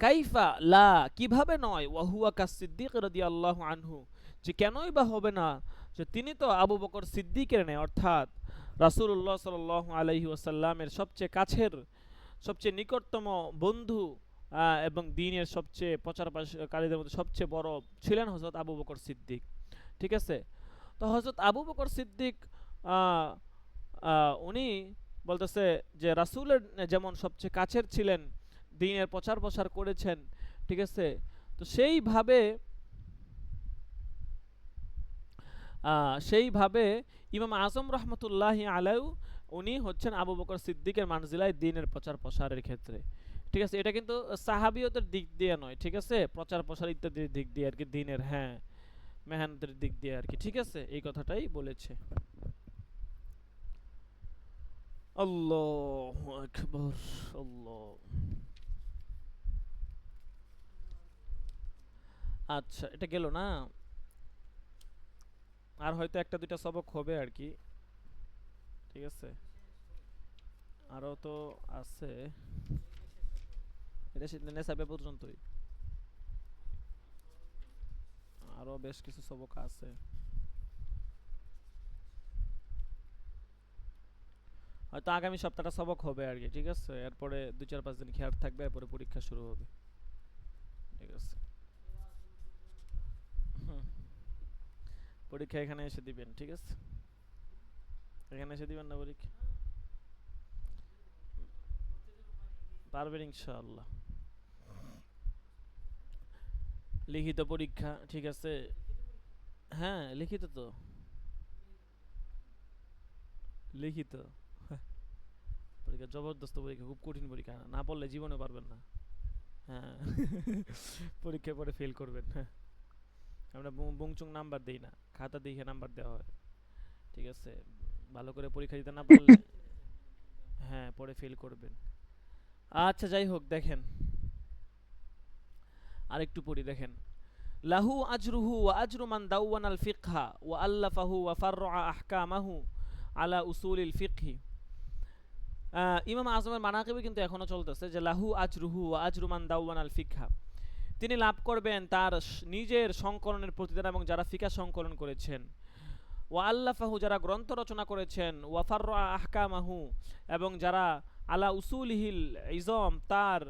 Speaker 1: কাইফা লা, কিভাবে নয়, ওয়াহুয়া কাসিদ্দিক রাদিয়াল্লাহু আনহু, যে কেনই বা হবে না, যে তিনি তো আবু বকর সিদ্দিকের নেই, অর্থাৎ রাসূলুল্লাহ সাল্লাল্লাহু আলাইহি ওয়াসাল্লামের সবচেয়ে কাছের, সবচেয়ে নিকটতম বন্ধু এবং দ্বীনের সবচেয়ে প্রচারকারীদের মধ্যে সবচেয়ে বড় ছিলেন হযরত আবু বকর সিদ্দিক। ঠিক আছে? তো হযরত আবু বকর সিদ্দিক আহ, উনি বলতেছে যে রাসূলের যেমন সবচেয়ে কাছের ছিলেন, দ্বীনের প্রচার করেছেন, ঠিক আছে? তো সেইভাবে ইমাম আজম রহমতুল্লাহি আলাইহু উনি হচ্ছেন আবু বকর সিদ্দিকের মানজিলায় দ্বীনের প্রসারের ক্ষেত্রে। ঠিক আছে? এটা কিন্তু সাহাবিয়তের দিক দিয়ে নয়, ঠিক আছে? প্রচার ইত্যাদির দিক দিয়ে আর কি, দ্বীনের, হ্যাঁ, মেহনতের দিক দিয়ে আর কি। ঠিক আছে? এই কথাটাই বলেছে। আল্লাহু আকবার। আল্লাহ। আচ্ছা, এটা গেল না, আর হয়তো একটা দুইটা সবক হবে আর কি। ঠিক আছে? আরো তো আছে, এটা নেশাবে পর্যন্তই, আরো বেশ কিছু সবক আছে। হয়তো আগামী সপ্তাহটা সবক হবে আর কি। ঠিক আছে? এরপরে 2-4-5 দিন খেয়াল থাকবে, এরপরে পরীক্ষা শুরু হবে। ঠিক আছে? হুম, পরীক্ষা এখানে এসে দিবেন। ঠিক আছে? এখানে এসে দিবেন না পরীক্ষা? পারবেন ইনশাআল্লাহ। লিখিত পরীক্ষা, ঠিক আছে? হ্যাঁ, লিখিত তো, লিখিত পরীক্ষা জবরদস্ত পরীক্ষা, খুব কঠিন পরীক্ষা, না পড়লে জীবনে পারবেন না। হ্যাঁ পরীক্ষায় পরে ফেল করবেন। হ্যাঁ, আমরা বুংচুং নাম্বার দেই না, খাতা দেখে নাম্বার দেওয়া হয়। ঠিক আছে? ভালো করে পরীক্ষা দিতে না পারলে হ্যাঁ পরে ফেল করবেন। আচ্ছা, যাই হোক, দেখেন আরেকটু পড়ি, দেখেন। লাহু আজরুহু ওয়া আজরু মান দাওয়ানাল ফিকহা ওয়া আল্লাফাহু ওয়া ফাররা আহকামাহু আলা উসুলিল ফিকহি। ইমাম আজমের মানাকিবে কিন্তু এখনো চলতেছে যে লাহু আজরুহু ওয়া আজরু মান দাওয়ানাল ফিকহা, তিনি লাভ করবেন তার নিজের সংকলনের প্রতিদান এবং যারা ফিকা সংকলন করেছেন। ওয়া আল্লাফাহু, যারা গ্রন্থ রচনা করেছেন। ওয়া ফাররা আহকামাহু, এবং যারা আলা উসুলিহিল ইজম, তার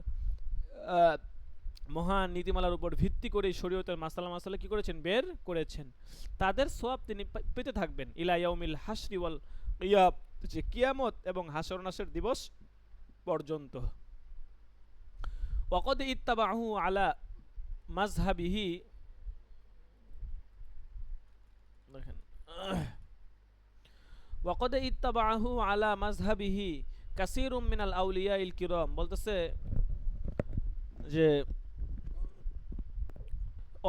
Speaker 1: মহান নীতিমালার উপর ভিত্তি করে শরীয়তের মাসালা কি করেছেন, বের করেছেন, তাদের সওয়াব তিনি পেতে থাকবেন ইলা ইয়াউমিল হাসরি ওয়াল কিয়াম, যে কিয়ামত এবং হাসর নাসের দিবস পর্যন্ত। ওয়াকাদ ইত্তাবাহু আলা মাযহাবিহি, দেখেন, ওয়াকাদ ইত্তাবাহু আলা মাযহাবিহি কাসীরুম মিনাল আউলিয়াইল কিরাম, বলতেছে যে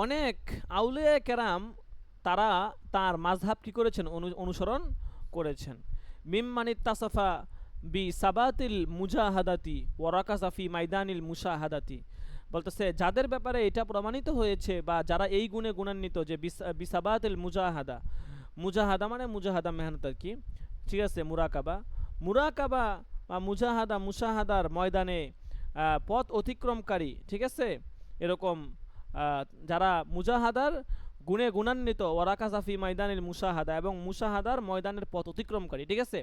Speaker 1: অনেক আউলিয়া কেরাম তারা তার মাযহাব কি করেছেন, অনুসরণ করেছেন। মিম্মানিত তাসাফা বি সাবাতিল মুজাহাদাতি ওয়ারাকাসা ফি মাইদানিল মুশাহাদাতি, বলতেছে যাদের ব্যাপারে এটা প্রমাণিত হয়েছে বা যারা এই গুণে গুণান্বিত যে বিসাবাতিল মুজাহাদা, মুজাহাদা মানে মুজাহাদা মেহনত আর কি। ঠিক আছে? মুরাকাবা, মুরাকাবা বা মুজাহাদা, মুশাহাদার ময়দানে পথ অতিক্রমকারী, ঠিক আছে, এরকম যারা মুজাহাদার গুণে গুণান্বিত, ওয়ারাকাজাফি ময়দানিল মুশাহাদা, এবং মুশাহাদার ময়দানের পথ অতিক্রমকারী, ঠিক আছে,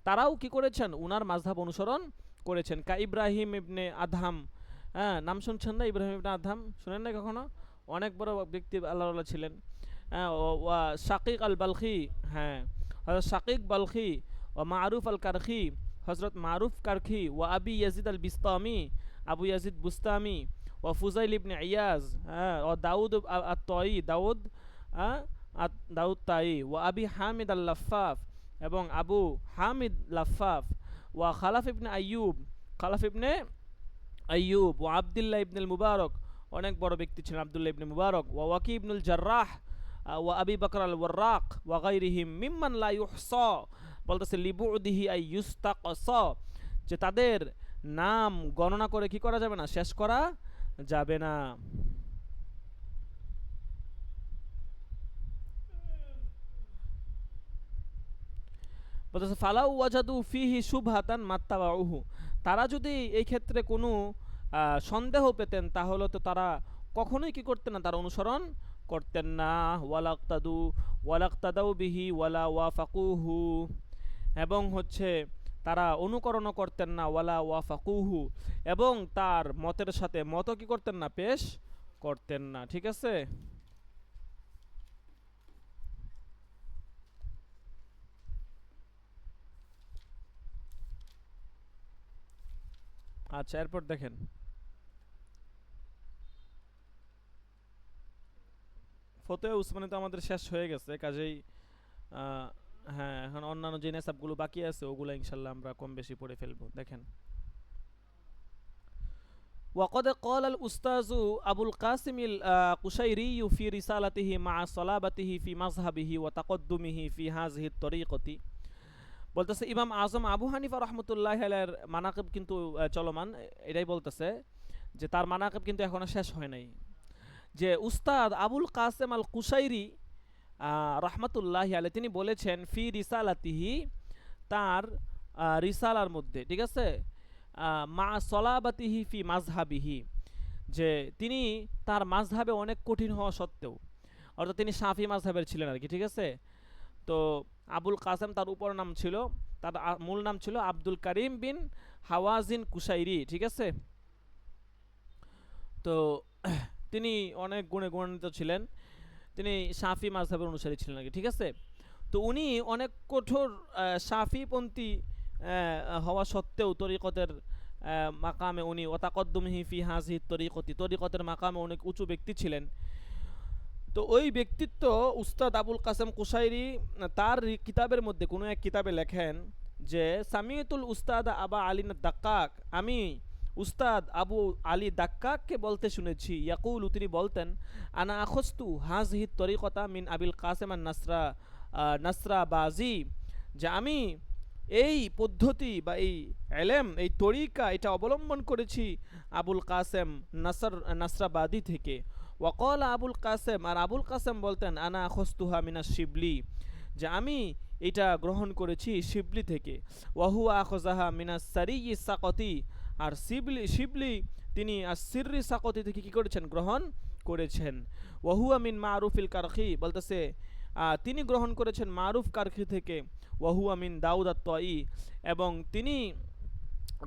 Speaker 1: তারাও কি করেছেন, উনার মাযহাব অনুসরণ করেছেন। কা ইব্রাহিম ইবনে আদহাম, হ্যাঁ, নাম শুনছেন না? ইব্রাহিম ইবনে আদহাম শুনেন না কখনো? অনেক বড় ব্যক্তি, আল্লাহ ছিলেন। হ্যাঁ, ওয়া শাকিক আল বালখি, হ্যাঁ, হযরত শাকিক বালখি, ও মারুফ আল কারখি, হযরত মারুফ কারখি, ওয়া Abi Yazid al Bistami, Abu Yazid Bustami, ও ফুজাইল ইবনে ইয়াজ, হ্যাঁ, ও দাউদ আত-তাই, দাউদ তাই, ও আবি হামিদ আল লাফাফ, এবং আবু হামিদ লাফাফ, ওয়া খালাফ ইবনে আইয়ুব, ও আবদুল্লাহ ইবনুল মুবারক, অনেক বড় ব্যক্তি ছিলেন আবদুল্লাহ ইবনে মুবারক, ওয়া ওয়াকি ইবনুল জাররাহ, ওয়া আবি বকর আল ওয়াররাক, ওয়া গায়রিহিম মিম্মান লা ইউহসা, বলতেছে লিবুদিহি আই ইউস্তাকসা, যে তাদের নাম গণনা করে কি করা যাবে না, শেষ করা যাবে না। বলতেছে ফালাউ ওয়াজাদু ফিহি শুবহাতান মাত্তাবাউহু, তারা যদি এই ক্ষেত্রে কোনো সন্দেহ পেতেন তাহলে তো তারা কখনোই কি করতেন না, তার অনুসরণ করতেন না। ওয়ালাক্তাদাউ বিহি ওয়ালা ওয়াফাকুহু, এবং হচ্ছে তারা অনুকরণও করতেন না, ওয়ালা ওয়াফাকুহু, এবং তার মতের সাথে মত কি করতেন না, পেশ করতেন না। ঠিক আছে। আচ্ছা, এরপর দেখেন ফতোয়া উসমানী তো আমাদের শেষ হয়ে গেছে, কাজেই হ্যাঁ, এখন অন্যান্য যে নেসাবগুলো বাকি আছে ওগুলো ইনশাল্লাহ আমরা কম বেশি পড়ে ফেলবো। দেখেন, وقد قال الأستاذ أبو القاسم القشيري في رسالته مع صلابته في مذهبه وتقدمه في هذه الطريقة। বলতেছে ইমাম আজম আবু হানিফা রহমতুল্লাহ আলাইহির মানাকিব কিন্তু চলমান, এটাই বলতেছে যে তার মানাকিব কিন্তু এখনো শেষ হয় নাই। যে উস্তাদ আবুল কাসেম আল কুশাইরি রহমতুল্লাহ আলাই তিনি বলেছেন ফি রিসালাতিহি, তার রিসালার মধ্যে, ঠিক আছে, মা সলাবাতিহি ফি মাজহাবিহি, যে তিনি তার মাজহাবে অনেক কঠিন হওয়া সত্ত্বেও, অর্থাৎ তিনি শাফি মাজহাবের ছিলেন আর কি। ঠিক আছে। তো আবুল কাসেম তার উপর নাম ছিল, তার মূল নাম ছিল আব্দুল করিম বিন হাওয়াজিন কুশাইরি। ঠিক আছে। তো তিনি অনেক গুণে গুণান্বিত ছিলেন, তিনি শাফি মাজহাবের অনুসারী ছিলেন আর কি। ঠিক আছে। তো উনি অনেক কঠোর শাফিপন্থী হওয়া সত্ত্বেও তরিকতের মাকামে উনি ওতাকদ্দুমহি ফি হাজি তরিকতের মাকামে অনেক উঁচু ব্যক্তি ছিলেন। তো ওই ব্যক্তিত্ব উস্তাদ আবুল কাসেম কুশাইরি তার কিতাবের মধ্যে কোনো এক কিতাবে লেখেন যে সামিয়তুল উস্তাদ আবা আলী দাক্কাক, আমি উস্তাদ আবু আলী দাক্কাককে বলতে শুনেছি, ইয়াকুল তিনি বলতেন, আনা আখস্তু হাজহি তরিকতা মিন আবিল কাসেম আর নাসরা বাজি, যে আমি এই পদ্ধতি বা এই এলেম, এই তরিকা, এটা অবলম্বন করেছি আবুল কাসেম নাসরাবাদী থেকে। ওয়াকল আবুল কাসেম, আর আবুল কাসেম বলতেন, আনা আখস্তুহা মিনা শিবলি, যে আমি এটা গ্রহণ করেছি শিবলি থেকে। ওয়াহু আখজাহা মিনা সারি সাকতি, আর শিবলি তিনি আর সিররি সাকতি থেকে কী করেছেন, গ্রহণ করেছেন। ওয়াহু আমিন মারুফিল কারখি, বলতেছে তিনি গ্রহণ করেছেন মারুফ কারখি থেকে। ওয়াহু আমিন দাউদ আত-তয়ি, এবং তিনি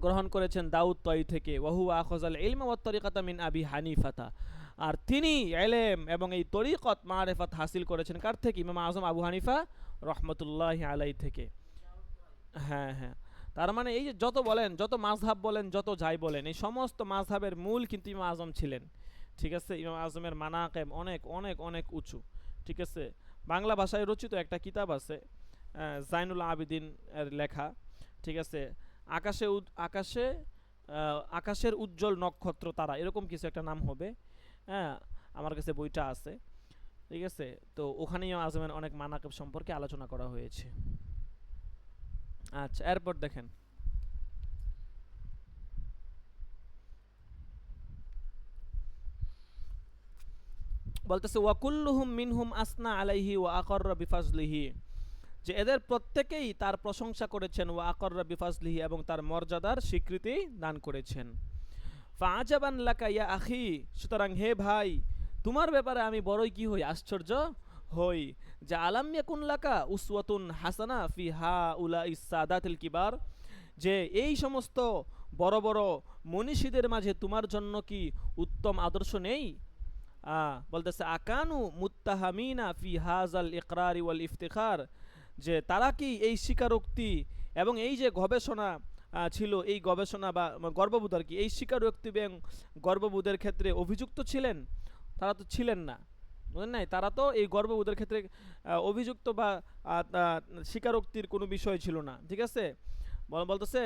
Speaker 1: গ্রহণ করেছেন দাউদ তয়ি থেকে। ওয়াহু আখজাল ইলম ওয়াত তরিকাতা মিন আবি হানিফাতা, আর তিনি এলেম এবং এই তরিকত মারেফাত হাসিল করেছেন কার থেকে, ইমাম আজম আবু হানিফা রহমতুল্লাহ আলাই থেকে। হ্যাঁ হ্যাঁ, তার মানে এই যে যত বলেন, যত মাযহাব বলেন, যত যাই বলেন, এই সমস্ত মাযহাবের মূল কিন্তু ইমাম আজম ছিলেন। ঠিক আছে। ইমাম আজমের মানাকেব অনেক অনেক অনেক উঁচু। ঠিক আছে। বাংলা ভাষায় রচিত একটা কিতাব আছে জাইনুল আবিদিন এর লেখা। ঠিক আছে। আকাশে আকাশে আকাশের উজ্জ্বল নক্ষত্র তারা, এরকম কিছু একটা নাম হবে। হ্যাঁ, আমার কাছে বইটা আছে। ঠিক আছে। তো ওখানেই আজমের অনেক মানাকিব সম্পর্কে আলোচনা করা হয়েছে। আচ্ছা, এরপর দেখেন, বলতেছে ওয়াকুল্লুহুম মিনহুম আসনা আলাইহি ওয়া আকররা বিফাজলিহি, যে এদের প্রত্যেকেই তার প্রশংসা করেছেন, ওয়া আকররা বিফাজলিহি, এবং তার মর্যাদার স্বীকৃতি দান করেছেন। ফাআজাবান লাকা ইয়া আখি, সুতরাং হে ভাই, তোমার ব্যাপারে আমি বড়ই কি হই, আশ্চর্য হই, যে আলাম ইয়াকুন লাকা উসওয়াতুন হাসানা ফি হাউলাই সাদাতিল কিবার, যে এই সমস্ত বড় বড় মনীষীদের মাঝে তোমার জন্য কি উত্তম আদর্শ নেই। বলতেছে আকানু মুত্তাহামিনা ফি হাজাল ইকরারি ওয়াল ইফতিখার, যে তারা কি এই স্বীকারোক্তি এবং এই যে গবেষণা ছিল, এই গবেষণা বা গর্ববোধ আর কি, এই স্বীকারোক্তি এবং গর্ববোধের ক্ষেত্রে অভিযুক্ত ছিলেন? তারা তো ছিলেন না, বুঝলেন নাই? তারা তো এই গর্ববোধের ক্ষেত্রে অভিযুক্ত বা স্বীকারোক্তির কোনো বিষয় ছিল না। ঠিক আছে। বলতেছে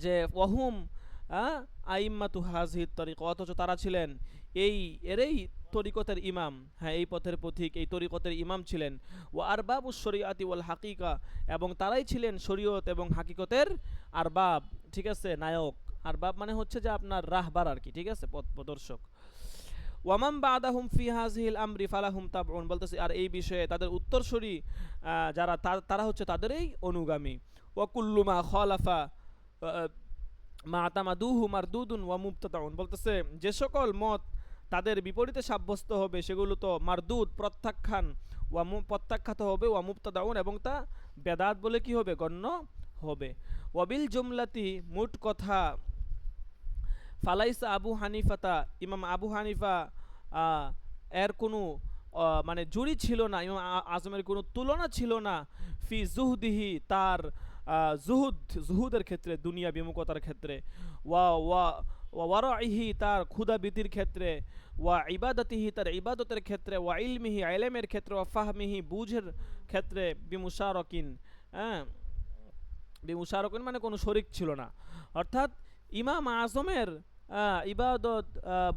Speaker 1: যে ওয়াহুম আইম্মাতু হাযিহি তরিক, অথচ তারা ছিলেন এরই তরিকতের ইমাম। হ্যাঁ, এই পথের পথিক, এই তরিকতের ইমাম ছিলেন। ওয়া আরবাবুশ শরিয়াতি ওয়াল হাকিকা, এবং তারাই ছিলেন শরীয়ত এবং হাকিকতের আরবাব। ঠিক আছে। নায়ক, আরবাব মানে হচ্ছে যে আপনার রাহবার আর কি। ঠিক আছে, পথ প্রদর্শক। ওয়ামাম বাদাহুম ফি হাযিহিল আমরি ফালাহুম তাবউন, বলতেছে আর এই বিষয়ে তাদের উত্তরসূরি যারা, তারা হচ্ছে তাদেরই অনুগামী। ওয়া কুল্লু মা খালাফা মা তামাদুহু মারদুদুন ওয়া মুবতাদাউন, বলতেছে যে সকল মত তাদের বিপরীতে সাব্যস্ত হবে সেগুলো তো মারদুদ, প্রত্যাখ্যান, প্রত্যাখ্যাত হবে, ওয়া মুবতাদাউন এবং তা বেদাত বলে কি হবে, গণ্য হবে। ওয়াবিল জুমলাতি মোট কথা, ফালাইসা আবু হানিফাতা ইমাম আবু হানিফা এর কোনো মানে জুরি ছিল না, ইমাম আজমের কোনো তুলনা ছিল না ফি জুহদিহি তার জুহুদের ক্ষেত্রে, দুনিয়া বিমুখতার ক্ষেত্রে, ওয়া ওয়া ওয়ারাইহি তার ক্ষুধাবীতির ক্ষেত্রে, ওয়া ইবাদতিহি তার ইবাদতের ক্ষেত্রে, ওয়া ইলমিহি ইলমের ক্ষেত্রে, ওয়া ফাহমিহি বুঝের ক্ষেত্রে, বিমুশারকিন, হ্যাঁ বিমুশারকিন মানে কোনো শরিক ছিল না। অর্থাৎ ইমাম আজমের ইবাদত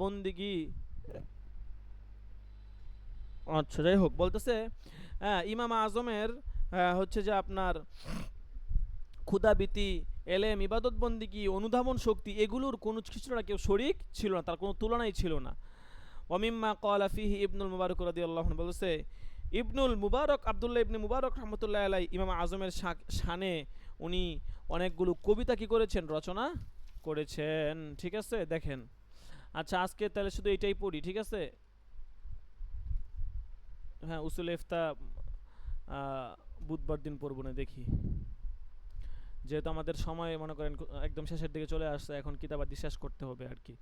Speaker 1: বন্দিগি, আচ্ছা যাই হোক, বলতেছে ইমাম আজমের হচ্ছে যে আপনার ক্ষুদাবীতি, এলেম, ইবাদত বন্দিগি, অনুধাবন শক্তি, এগুলোর কোনো কিছু না কেউ শরিক ছিল না, তার কোনো তুলনাই ছিল না। ওয়ামিম্মা ক্বালা ফিহি ইবনুল মুবারক রাদিয়াল্লাহু আনহু, বলছে ইবনুল মুবারক আব্দুল্লাহ ইবনে মুবারক রাহমাতুল্লাহি আলাইহি ইমাম আজমের শানে উনি অনেকগুলো কবিতা কি করেছেন, রচনা করেছেন। ঠিক আছে, দেখেন। আচ্ছা আজকে তাহলে শুধু এটাই পড়ি, ঠিক আছে। হ্যাঁ, উসুল ইফতা বুধবার দিন পড়ব না, দেখি, যেহেতু আমাদের সময় মনে করেন একদম শেষের দিকে চলে আসছে, এখন কিতাবাদি শেষ করতে হবে আর কি।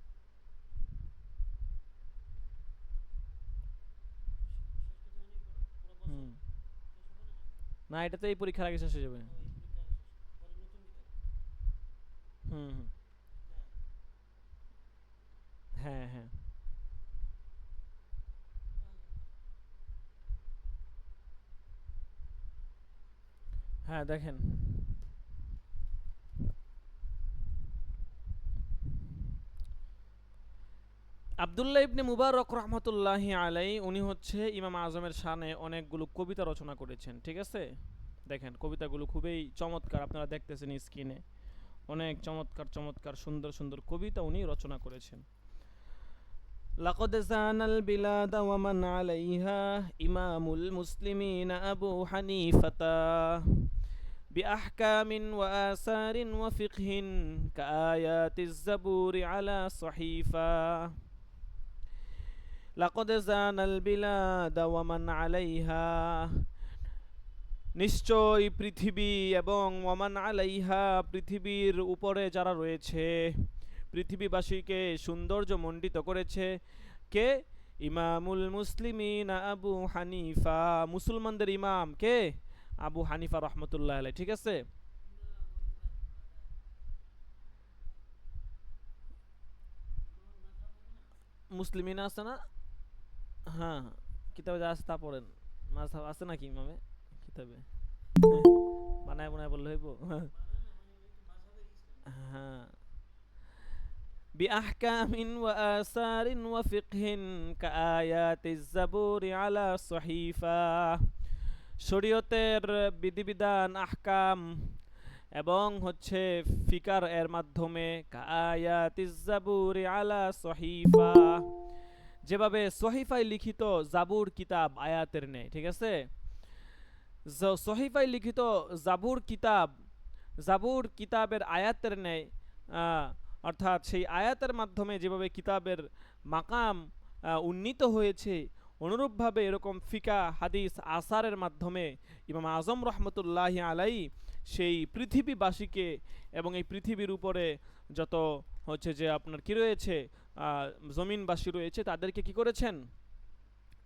Speaker 1: হুম, না এটাতে এই পরীক্ষার আগে শেষ হয়ে যাবে। হুম হুম, হ্যাঁ হ্যাঁ হ্যাঁ, দেখেন আব্দুল্লাহ ইবনে মুবারক রহমতুল্লাহি আলাই উনি হচ্ছে ইমাম আজমের শানে অনেকগুলো কবিতা রচনা করেছেন। ঠিক আছে, দেখেন কবিতাগুলো খুবই চমৎকার, আপনারা দেখতেছেন স্ক্রিনে, অনেক চমৎকার চমৎকার সুন্দর সুন্দর কবিতা উনি রচনা করেছেন। লাকদ জানাল বিলাদ ওয়া মান আলাইহা ইমামুল মুসলিমিন আবু হানিফাতা বিআহকামিন ওয়া আসারিন ওয়া ফিকহিন কাআয়াতিজ জাবুরি আলা সহিফা। লাকদ জানাল বিলাদ ওয়া মান আলাইহা, নিশ্চয় পৃথিবী এবং ওয়ামান আলাইহা পৃথিবীর উপরে যারা রয়েছে, পৃথিবীবাসীকে সৌন্দর্য মণ্ডিত করেছে কে, ইমামুল মুসলিমিন আবু হানিফা, মুসলমানদের ইমাম কে, আবু হানিফা রহমতুল্লাহ আলাইহি। ঠিক আছে, মুসলিমিন আছে না, হ্যাঁ কিতাবে যা আছে তা পড়েন, মাযহাব আছে নাকি ইমামে কিতাবে, বানায় বানায় বললে হইব। হ্যাঁ, বিআহকামিন ওয়া আসারিন ওয়া ফিকহিন কাআয়াতিজ জাবুরি আলা সহিফা, শরীয়তের বিধিবিধান আহকাম এবং হচ্ছে ফিকার এর মাধ্যমে, কাআয়াতিজ জাবুরি আলা সহিফা, যেভাবে সহিফায় লিখিত জাবুর কিতাব আয়াতের নেই। ঠিক আছে, সহিফায় লিখিত জাবুর কিতাব, জাবুর কিতাবের আয়াতের নেয়, অর্থাৎ সেই আয়াতের মাধ্যমে যেভাবে কিতাবের মাকাম উন্নীত হয়েছে, অনুরূপভাবে এরকম ফিকা হাদিস আসারের মাধ্যমে ইমাম আজম রহমতুল্লাহি আলাই সেই পৃথিবীবাসীকে এবং এই পৃথিবীর উপরে যত হচ্ছে যে আপনার কি রয়েছে জমিনবাসী রয়েছে তাদেরকে কি করেছেন,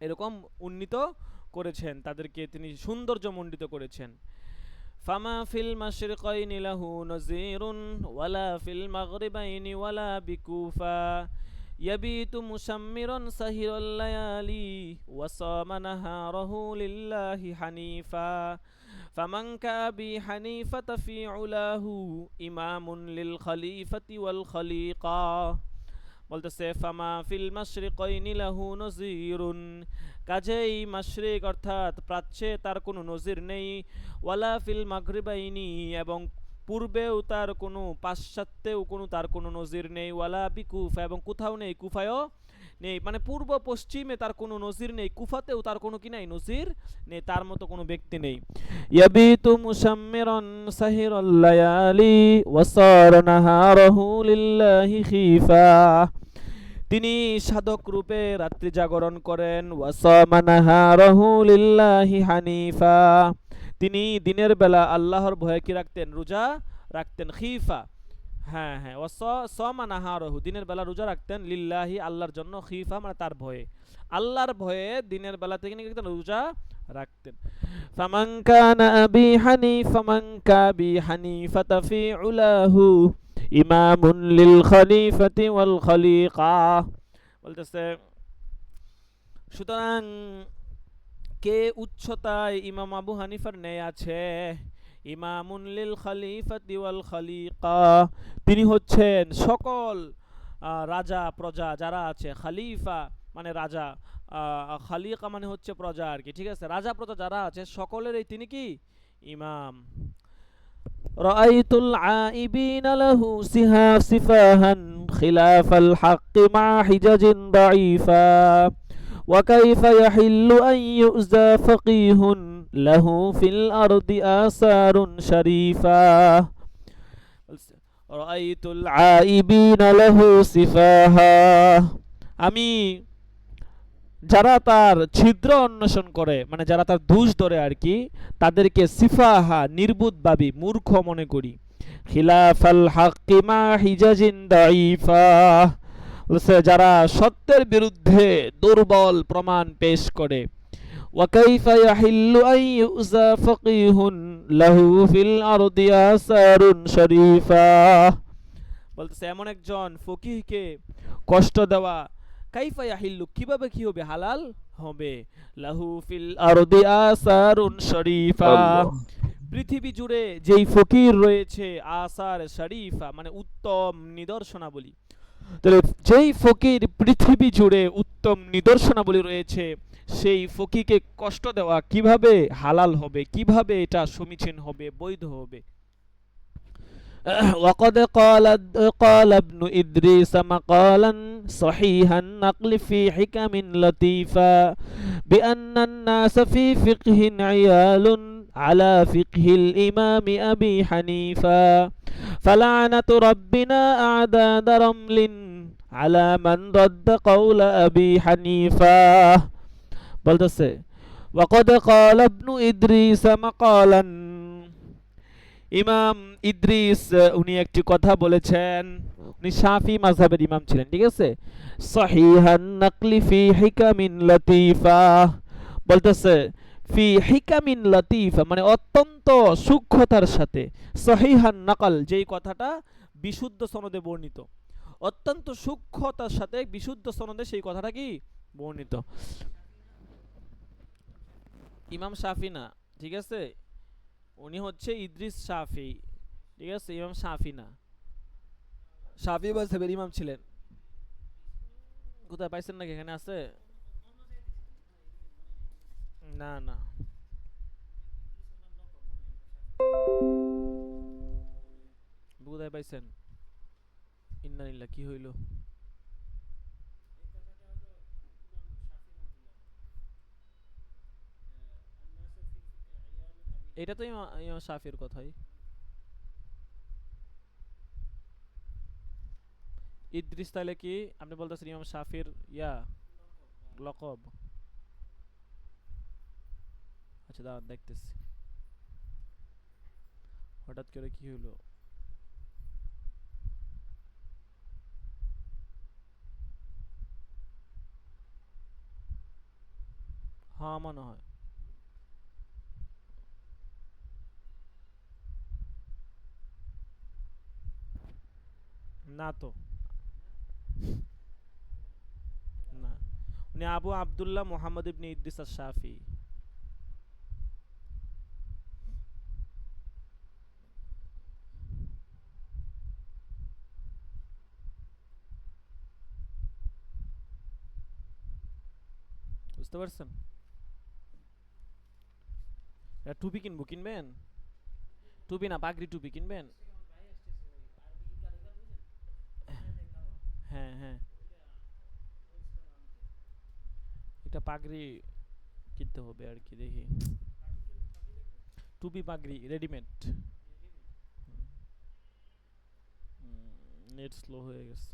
Speaker 1: এরকম উন্নীত করেছেন, তাদেরকে তিনি সৌন্দর্যমণ্ডিত করেছেন। ফামা ফিল মাশরিকাইনি লাহু নযীরুন ওয়ালা ফিল মাগরিবাইনি ওয়ালা বিকুফা ইয়াবিতু মুশাম্মিরান সাহিরাল লায়ালি ওয়া সামা নাহারাহু লিল্লাহি হানিফা ফামান কাবি হানিফাতা ফি উলাহু ইমামুন লিল খলিফাতি ওয়াল খলিকা। বলতেছে ফামা ফিল মাশরিকাইনি লাহু নযীরুন, কাজেই মাশরিক অর্থাৎ প্রাচ্যে তার কোনো নজির নেই, ওয়ালা ফিল মাগরিবাইনি এবং পূর্বেও তার কোনো, পাশ্চাত্যেও কোনো তার কোনো নজির নেই, ওয়ালা বিকুফা এবং কোথাও নেই, কুফায়ও নেই, মানে পূর্ব পশ্চিমে তার কোনো নজির নেই, কুফাতেও তার কোনো কি নাই, নজির নেই, তার মতো কোনো ব্যক্তি নেই। ইয়াবিতু মুশাম্মিরান সাহিরাল লায়ালি ওয়া সারা নাহারাহু লিল্লাহি খিফা, তিনি সাধক রূপে রাত্রি জাগরণ করেন। ওয়াসামা নাহারাহু লিল্লাহি হানিফা, তিনি দিনের বেলা আল্লাহর ভয়ে কি রাখতেন? রোজা রাখতেন। খিফা, হ্যাঁ হ্যাঁ, ওয়াসামা নাহারাহু, দিনের বেলা রোজা রাখতেন, লিল্লাহি, আল্লাহর জন্য, খিফা মানে তার ভয়ে, আল্লাহর ভয়ে দিনের বেলা থেকে রোজা রাখতেন। ফামান কানা আবি হানিফা, মান কাবি হানিফাতা ফি উলাহু ইমামুন লিল খলিফাতি ওয়াল খলিকা, বলতেছে সুতরাং কে উচ্চতায় ইমাম আবু হানিফার ন্যায় আছে? ইমামুন লিল খলিফাতি ওয়াল খলিকা, তিনি হচ্ছেন সকল রাজা প্রজা যারা আছে, খলিফা মানে রাজা, খালিকা মানে হচ্ছে প্রজা আর কি, ঠিক আছে, রাজা প্রজা যারা আছে সকলেরই তিনি কি? ইমাম। রাআইতুল আইবিনা লাহু সিফাহান খিলাফাল হাক্কি মা হিজাজিন দাঈফা ওয়া কাইফা ইয়াহিল্লু আন ইউযা ফাকিহুন লাহু ফিল আরদি আসারুন শরীফা। রাআইতুল আইবিনা লাহু সিফাহা, আমি যারা তার ছিদ্র অন্বেষণ করে, মানে যারা তার দোষ ধরে আর কি, তাদেরকে সিফাহা নির্বুধ ভাবি, মূর্খ মনে করি। খিলাফাল হাক্কি মা হিজাজিন দাঈফা, যারা সত্যের বিরুদ্ধে দুর্বল প্রমাণ পেশ করে। ওয়া কাইফা ইয়াহিল্লু আন ইউযা ফাকিহুন লাহু ফিল আরদি আসারুন শরীফা, বলতেছে এমন একজন ফকিহকে কষ্ট দেওয়া, কাইফা ইয়াহিল্লু কিভাবে কি হবে? হালাল হবে। লাহু ফিল আরদি আসারুন শরীফা, পৃথিবী জুড়ে যেই ফকির রয়েছে, আসার শরীফা মানে উত্তম নিদর্শনাবলী, তাহলে যেই ফকির পৃথিবী জুড়ে উত্তম নিদর্শনাবলী রয়েছে, সেই ফকিরকে কষ্ট দেওয়া কিভাবে হালাল হবে, কিভাবে এটা সমীচীন হবে, বৈধ হবে? وقد قال ابن إدريس مقالا صحيح النقل في حكم لطيفة بأن الناس في فقه عيال على فقه الإمام أبي حنيفة فلعنة ربنا أعداد رمل على من رد قول أبي حنيفة বলতেছে وقد قال ابن إدريس مقالا, ইমাম ইদ্রিস উনি একটি কথা বলেছেন, উনি শাফি মাযহাবের ইমাম ছিলেন, ঠিক আছে। সহিহান নাকলি ফি হিকামিন লতিফা, বলতেছে ফি হিকামিন লতিফা মানে অত্যন্ত সূক্ষ্মতার সাথে, সহিহান নাকল যেই কথাটা বিশুদ্ধ সনদে বর্ণিত, অত্যন্ত সূক্ষ্মতার সাথে বিশুদ্ধ সনদে সেই কথাটা কি বর্ণিত। ইমাম শাফি না, ঠিক আছে, উনি হচ্ছে ইদ্রিস শাফি, ঠিক আছে, ইমাম শাফি না, শাফি মাযহাবের ইমাম ছিলেন। কোথায় পাইছেন নাকি? এখানে আছে? না না, কোথায় পাইছেন? ইন্নালিল্লাহ, কি হইল? এটা তো ইমাম শাফির কথাই। ইদ্রিস তাহলে কি আপনি বলতেছেন ইমাম শাফির লকব? আচ্ছা দাঁড়ান দেখতেছি, হঠাৎ করে কি হলো? হ্যাঁ মনে হয়। না তো, না, উনি আবু আব্দুল্লাহ মুহাম্মদ ইবনে ইদ্রিস আশ-শাফি। বুঝতে পারছেন? টুপি কিনবেন? টুপি না, পাগড়ি টুপি কিনবেন? হ্যাঁ হ্যাঁ, এটা পাগড়ি কিনতে হবে আর কি, দেখি টুপি পাগড়ি রেডিমেড। নেট স্লো হয়ে গেছে।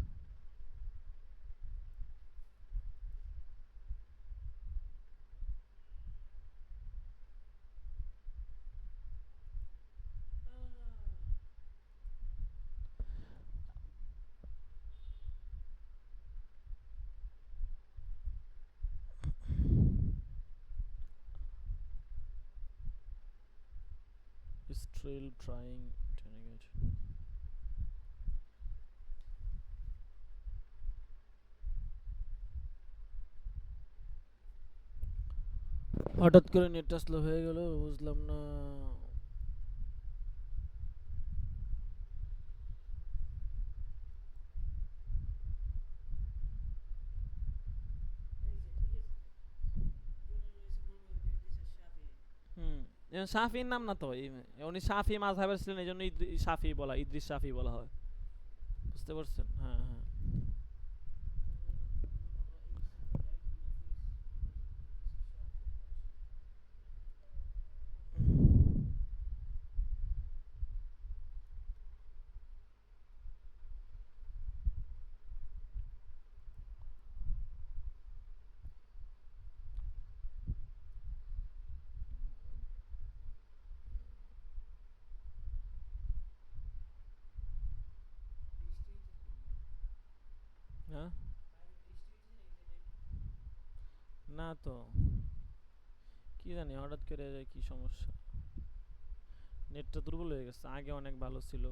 Speaker 1: Still trying to negate. হঠাৎ করে নেটটা স্লো হয়ে গেল, বুঝলাম না। হুম, শাফির নাম না তো, উনি শাফি মাযহাবের ছিলেন, এই জন্য শাফি বলা, ইদ্রিস শাফি বলা হয়। বুঝতে পারছেন? হ্যাঁ হ্যাঁ। হ্যাঁ, না তো, কি জানি হঠাৎ করে কি সমস্যা, নেটটা দুর্বল হয়ে গেছে, আগে অনেক ভালো ছিল,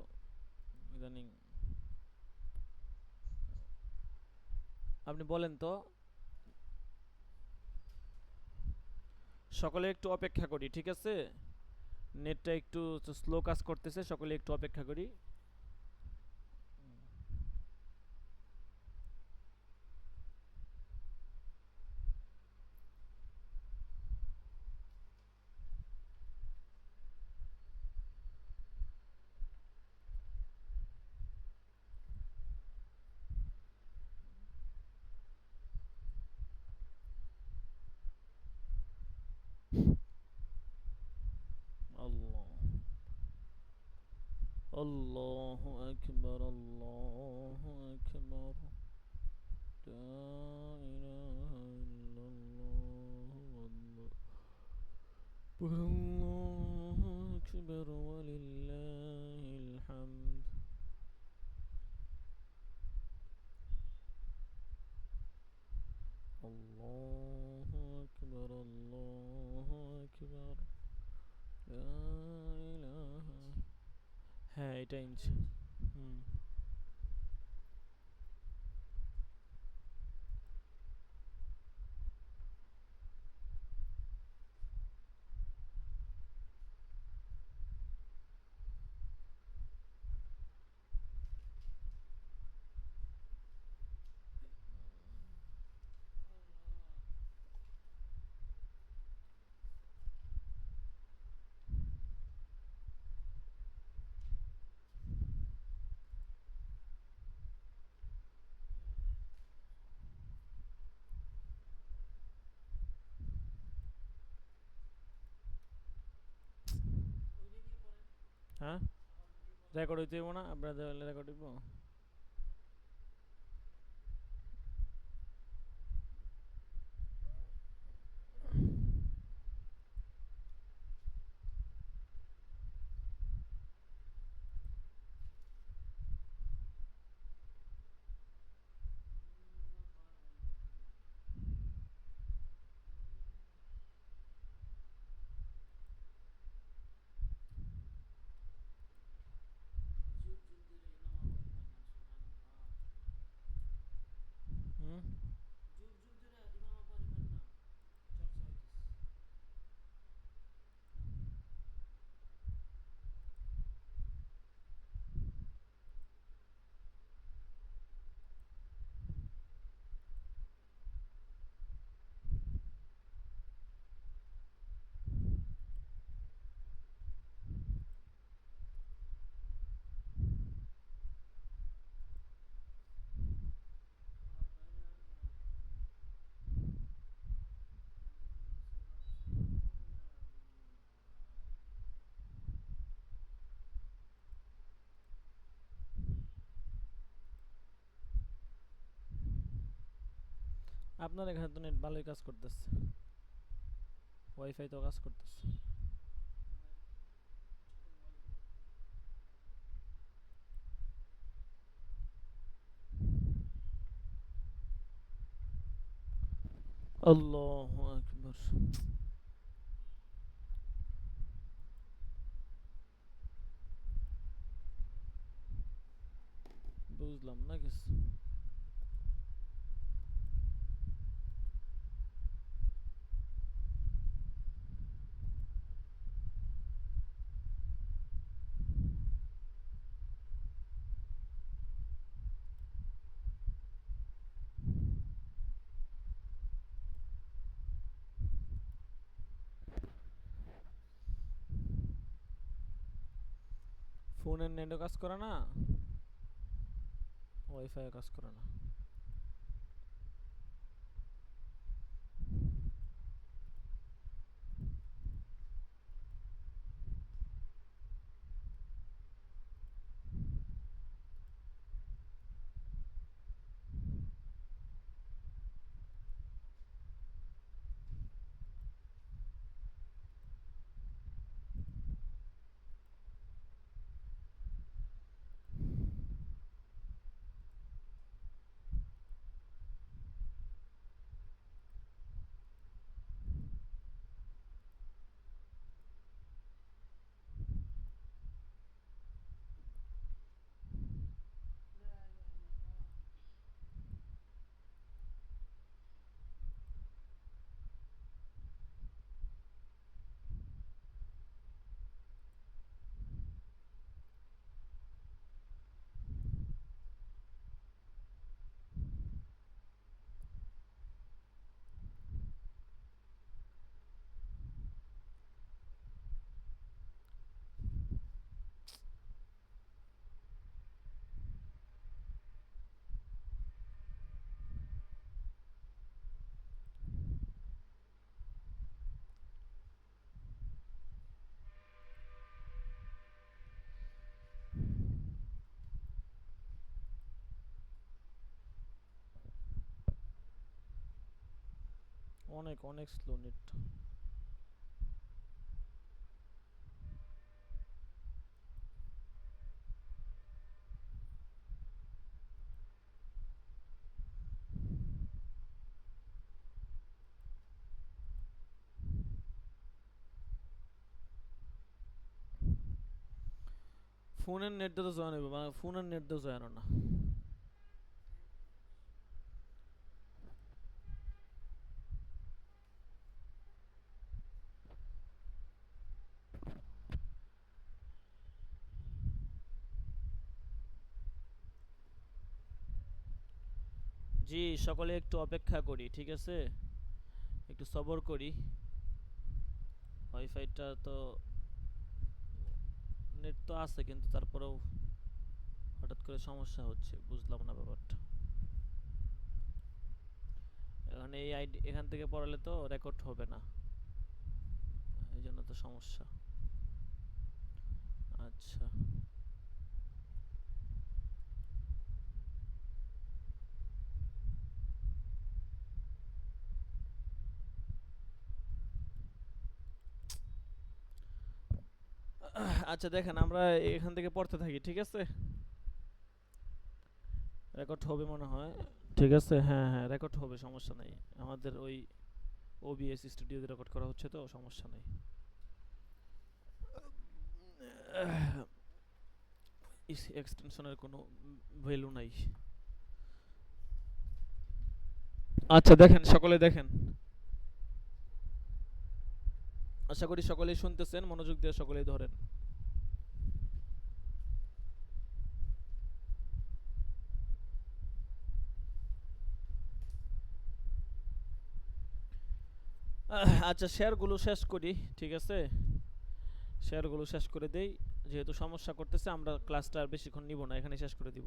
Speaker 1: ইদানিং। আপনি বলেন তো, সকলে একটু অপেক্ষা করি, ঠিক আছে? নেটটা একটু স্লো কাজ করতেছে, সকলে একটু অপেক্ষা করি। আল্লাহ, আল্লাহু আকবার, আল্লাহু আকবার, লা ইলাহা ইল্লাল্লাহ, আল্লাহু আকবার ওয়ালিল্লাহিল হামদ। আল্লাহু আকবার, আল্লাহু আকবার, লা ইলাহা। হ্যাঁ, এটা ইঞ্চ। হুম। হ্যাঁ, রেকর্ড হইতে হইব না, আপনাদের রেকর্ড হইব। হুম। আপনার এখানে তো নেট ভালোই কাজ করতেছে, ওয়াইফাই তো কাজ করতেছে। আল্লাহু আকবার। বুঝলাম না কিছু। ফোনের নেটও কাজ করে না, ওয়াইফাই কাজ করে না। অনেক অনেক স্লো নেট। ফোনের নেট দিয়ে তো জয়েন হইব, মানে ফোনের নেট দিয়ে জয়েন হয় না। জি, সকলে একটু অপেক্ষা করি, ঠিক আছে? একটু সবর করি। ওয়াইফাইটা তো নেট তো আছে, কিন্তু তারপরেও হঠাৎ করে সমস্যা হচ্ছে, বুঝলাম না ব্যাপারটা। এখানে এই আইডি এখান থেকে পড়ালে তো রেকর্ড হবে না, এই জন্য তো সমস্যা। আচ্ছা, আচ্ছা দেখেন, আমরা এখান থেকে পড়তে থাকি, ঠিক আছে? রেকর্ড হবে মনে হয়। ঠিক আছে, হ্যাঁ হ্যাঁ, রেকর্ড হবে, সমস্যা নেই। আমাদের ওই ওবিএস স্টুডিওতে রেকর্ড করা হচ্ছে, তো সমস্যা নেই। এক্সটেনশনের কোনো ভ্যালু নাই। আচ্ছা দেখেন, সকলে দেখেন, আশা করি সকলেই শুনতেছেন, মনোযোগ দিয়ে সকলেই ধরেন। আচ্ছা, শেয়ারগুলো শেষ করি, ঠিক আছে? শেয়ারগুলো শেষ করে দেই, যেহেতু সমস্যা করতেছে আমরা ক্লাসটা আর বেশিক্ষণ নিব না, এখানে শেষ করে দিব।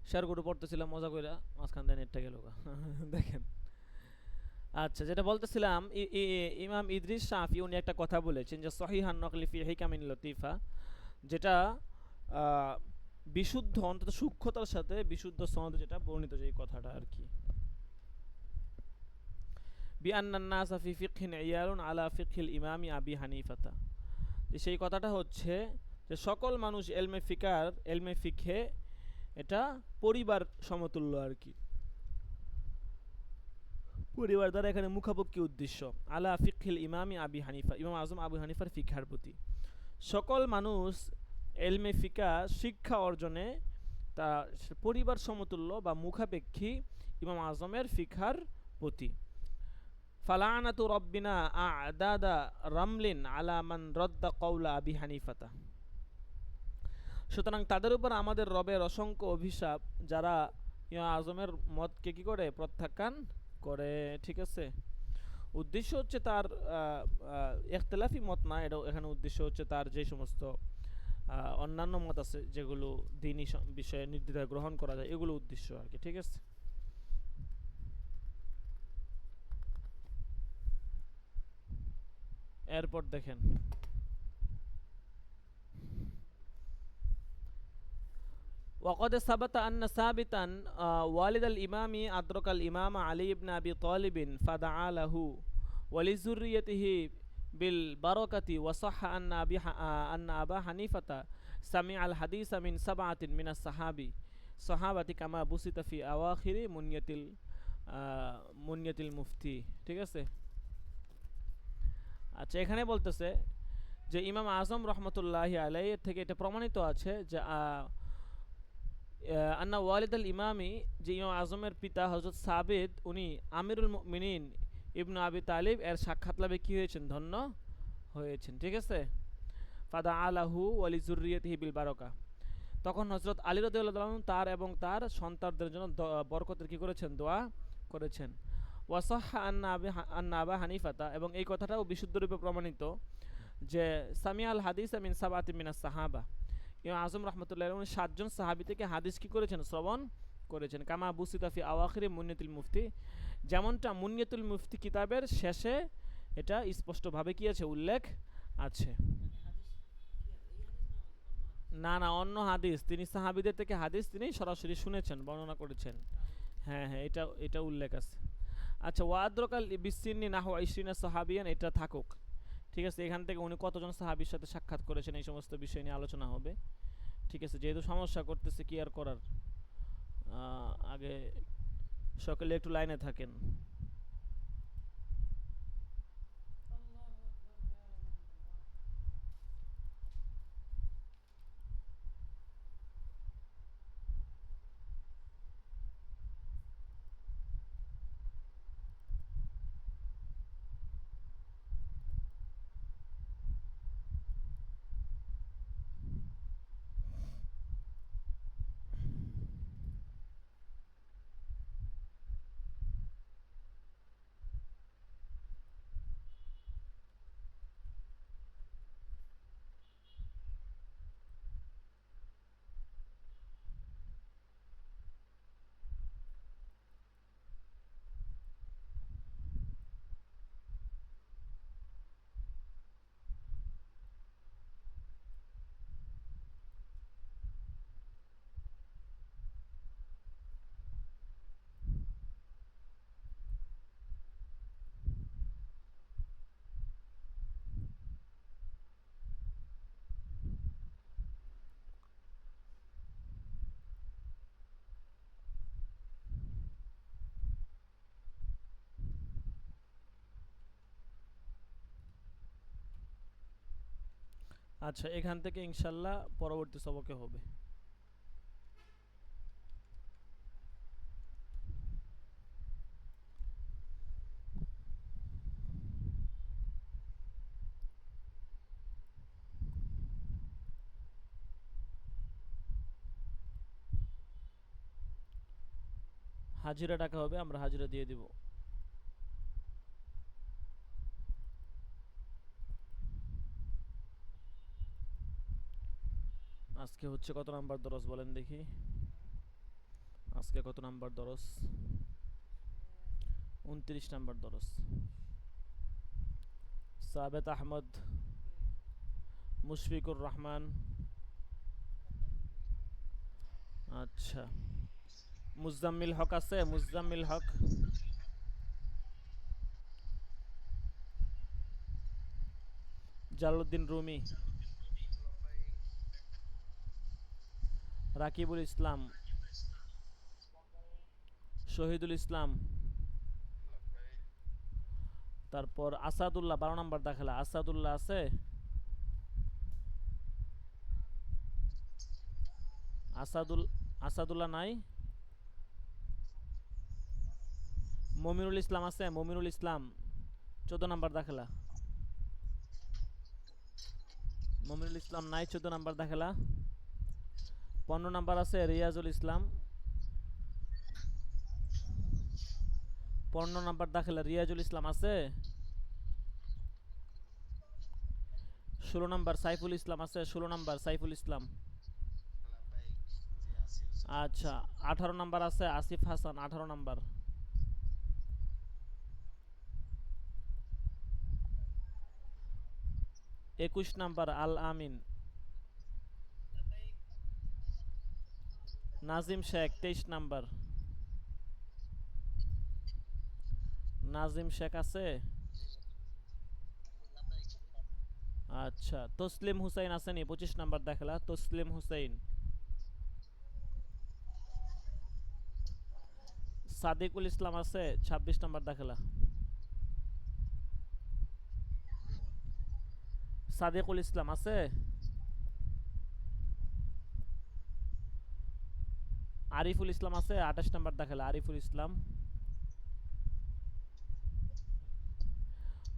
Speaker 1: শেয়ারগুলো পড়তেছিলাম মজা কইরা, মাঝখান দিয়ে নেটটা গেল গা। দেখেন, আচ্ছা যেটা বলতেছিলাম, ইমাম ইদ্রিস শাফি উনি একটা কথা বলেছেন যে সহিহান নকলি ফি হিকামিন লতিফা, যেটা আহ, বিশুদ্ধ, অন্তত সূক্ষ্মতার সাথে বিশুদ্ধ সনদে যেটা বর্ণিত, যে কথাটা আর কি, বিআন্নান নাসা ফি ফিকহিন ইয়ালুন আলা ফিকহিল ইমামি আবি হানিফাতা, যে সেই কথাটা হচ্ছে যে সকল মানুষ এলমে ফিকহে এটা পরিবার সমতুল্য আর কি। পরিবার দ্বারা এখানে মুখাপেক্ষী উদ্দেশ্য, আলা ফিকহিল ইমামি আবি হানিফা, ইমাম আজম আবু হানিফার ফিকহার প্রতি। সকল মানুষ এলমে ফিকা শিক্ষা অর্জনে তা পরিবার সমতুল্য বা মুখাপেক্ষী ইমাম আজমের ফিখার প্রতি। ফালানাতু রব্বিনা আদাদা রামলিন আলা মান রদ্দা কওলা আবি হানিফাতা। সুতরাং তাদের উপর আমাদের রবের অসংখ্য অভিশাপ যারা ইমাম আজমের মতকে কি করে প্রত্যাখ্যান করে। ঠিক আছে, উদ্দেশ্য হচ্ছে তার ইখতিলাফি মত না, এটা এখানে উদ্দেশ্য হচ্ছে তার যে সমস্ত অন্যান্য মত আছে যেগুলো দ্বীনি বিষয়ে নির্দ্বিধায় গ্রহণ করা যায়, এগুলো উদ্দেশ্য আর কি। ঠিক আছে, এরপর দেখেন وقد ثبت أن ثابتا والد الإمام أدرك الإمام علي بن أبي طالب فدعا له ولذريته بالبركة وصح أن أبا حنيفة سمع الحديث من 7 من الصحابة كما بسط في أواخر منية المفتي। ঠিক আছে, আচ্ছা এখানে বলতেছে যে ইমাম আজম রহমতুল্লাহি আলাইহি থেকে এটা প্রমাণিত আছে যে আন্না ওয়ালিদ আল ইমামি, যে ইমাম আজমের পিতা হযরত সাবিত, উনি আমিরুল মুমিনিন ইবনে আবি তালিব এর সাক্ষাৎ লাভে কি হয়েছেন, ধন্য হয়েছেন। ঠিক আছে, ফাদা আলাহু ওয়ালি যুররিয়াতিহি বিল বারাকা, তখন হযরত আলী রাদিয়াল্লাহু আনহু তার এবং তার সন্তানদের জন্য বরকতের কি করেছেন, দোয়া করেছেন। ওয়াসাহহা আন্না আবা হানিফাতা, এবং এই কথাটাও বিশুদ্ধরূপে প্রমাণিত যে সামিয়াল হাদিস মিন সাবাতি মিনাস সাহাবা, ইমাম আজম রহমতুল্লাহ উনি 7 জন সাহাবী থেকে হাদিস কি করেছেন, শ্রবণ করেছেন। কামা বুসিতা ফি আওয়াখিরি মুনিয়াতুল মুফতি, যেমনটা মুনিয়াতুল মুফতি কিতাবের শেষে এটা স্পষ্টভাবে কি আছে, উল্লেখ আছে। না না, অন্য হাদিস, তিনি সাহাবীদের থেকে হাদিস তিনি সরাসরি শুনেছেন, বর্ণনা করেছেন। হ্যাঁ হ্যাঁ, এটা উল্লেখ আছে। আচ্ছা, ওয়াদ্রকাল বিসিন্নি নাহু আইশরিনা সাহাবিয়ান, এটা থাকুক। ঠিক আছে, এখান থেকে উনি কতজন সাহাবীর সাথে সাক্ষাৎ করেছেন এই সমস্ত বিষয় নিয়ে আলোচনা হবে। ঠিক আছে, যেহেতু সমস্যা করতেছে কি আর করার, আগে সকলে একটু লাইনে থাকেন। আচ্ছা, এখান থেকে ইনশাল্লাহ পরবর্তী সবকে হবে। হাজিরা টাকা হবে, আমরা হাজিরা দিয়ে দিব। আজকে হচ্ছে কত নাম্বার দরস বলেন দেখি, আজকে কত নাম্বার দরস? 29 নাম্বার দরস। সাবেত আহমদ, মুশফিকুর রহমান, আচ্ছা মুজাম্মিল হক আছে, মুজাম্মিল হক, জালালউদ্দিন রুমি, রাকিবুল ইসলাম, শহীদুল ইসলাম, তারপর আসাদুল্লাহ 12 নাম্বার দাখেলা, আসাদুল্লাহ আছে, আসাদুল আসাদুল্লাহ নাই। মমিনুল ইসলাম আছে? মমিনুল ইসলাম 14 নাম্বার দাখেলা। মমিনুল ইসলাম নাই, 14 নাম্বার দাখেলা। 15 নাম্বার আছে রিয়াজুল ইসলাম, 15 নাম্বার দাখেলা রিয়াজুল ইসলাম আছে। 16 নাম্বার সাইফুল ইসলাম আছে, 16 নাম্বার সাইফুল ইসলাম। আচ্ছা 18 নাম্বার আছে আসিফ হাসান, 18 নাম্বার। 21 নাম্বার আল আমিন। নাজিম শেখ 23 নাম্বার। নাজিম শেখ আছে। আচ্ছা তসলিম হুসাইন আসেনি? 25 নাম্বার দেখালা তসলিম হুসাইন। সাদিকুল ইসলাম আছে, 26 নাম্বার দেখালা। সাদিকুল ইসলাম আছে। আরিফুল ইসলাম আছে, 28 নাম্বার দেখালা আরিফুল ইসলাম।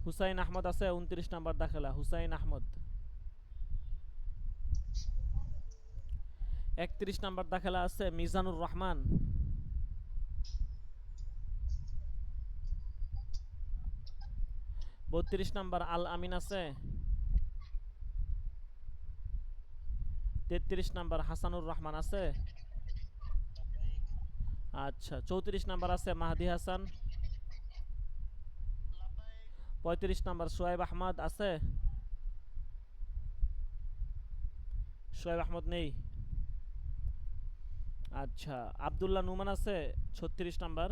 Speaker 1: হুসাইন আহমদ আছে, 29 নাম্বার দেখালা হুসাইন আহমদ। 31 নাম্বার দেখালা আছে মিজানুর রহমান। 32 নাম্বার আল আমিন আছে। 33 নাম্বার হাসানুর রহমান আছে। আচ্ছা 34 নাম্বার আছে মাহদি হাসান। 35 নাম্বার সোয়েব আহমদ আছে। সোয়েব আহমদ নেই। আচ্ছা আব্দুল্লাহ নুমান আছে, 36 নাম্বার।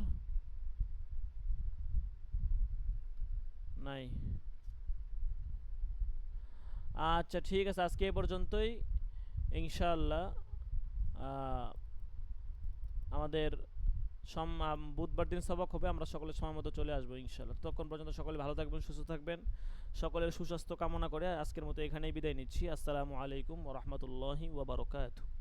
Speaker 1: নাই। আচ্ছা ঠিক আছে, আজকে এই পর্যন্তই। ইনশাআল্লাহ আমাদের বুধবার দিন সবক হবে, আমরা সকলে সময় মতো চলে আসবো ইনশাআল্লাহ। ততক্ষণ পর্যন্ত সকলে ভালো থাকবেন, সুস্থ থাকবেন। সকলের সুস্বাস্থ্য কামনা করে আজকের মতো এখানেই বিদায় নিচ্ছি। আসসালামু আলাইকুম ওয়া রাহমাতুল্লাহি ওয়া বারাকাতুহু।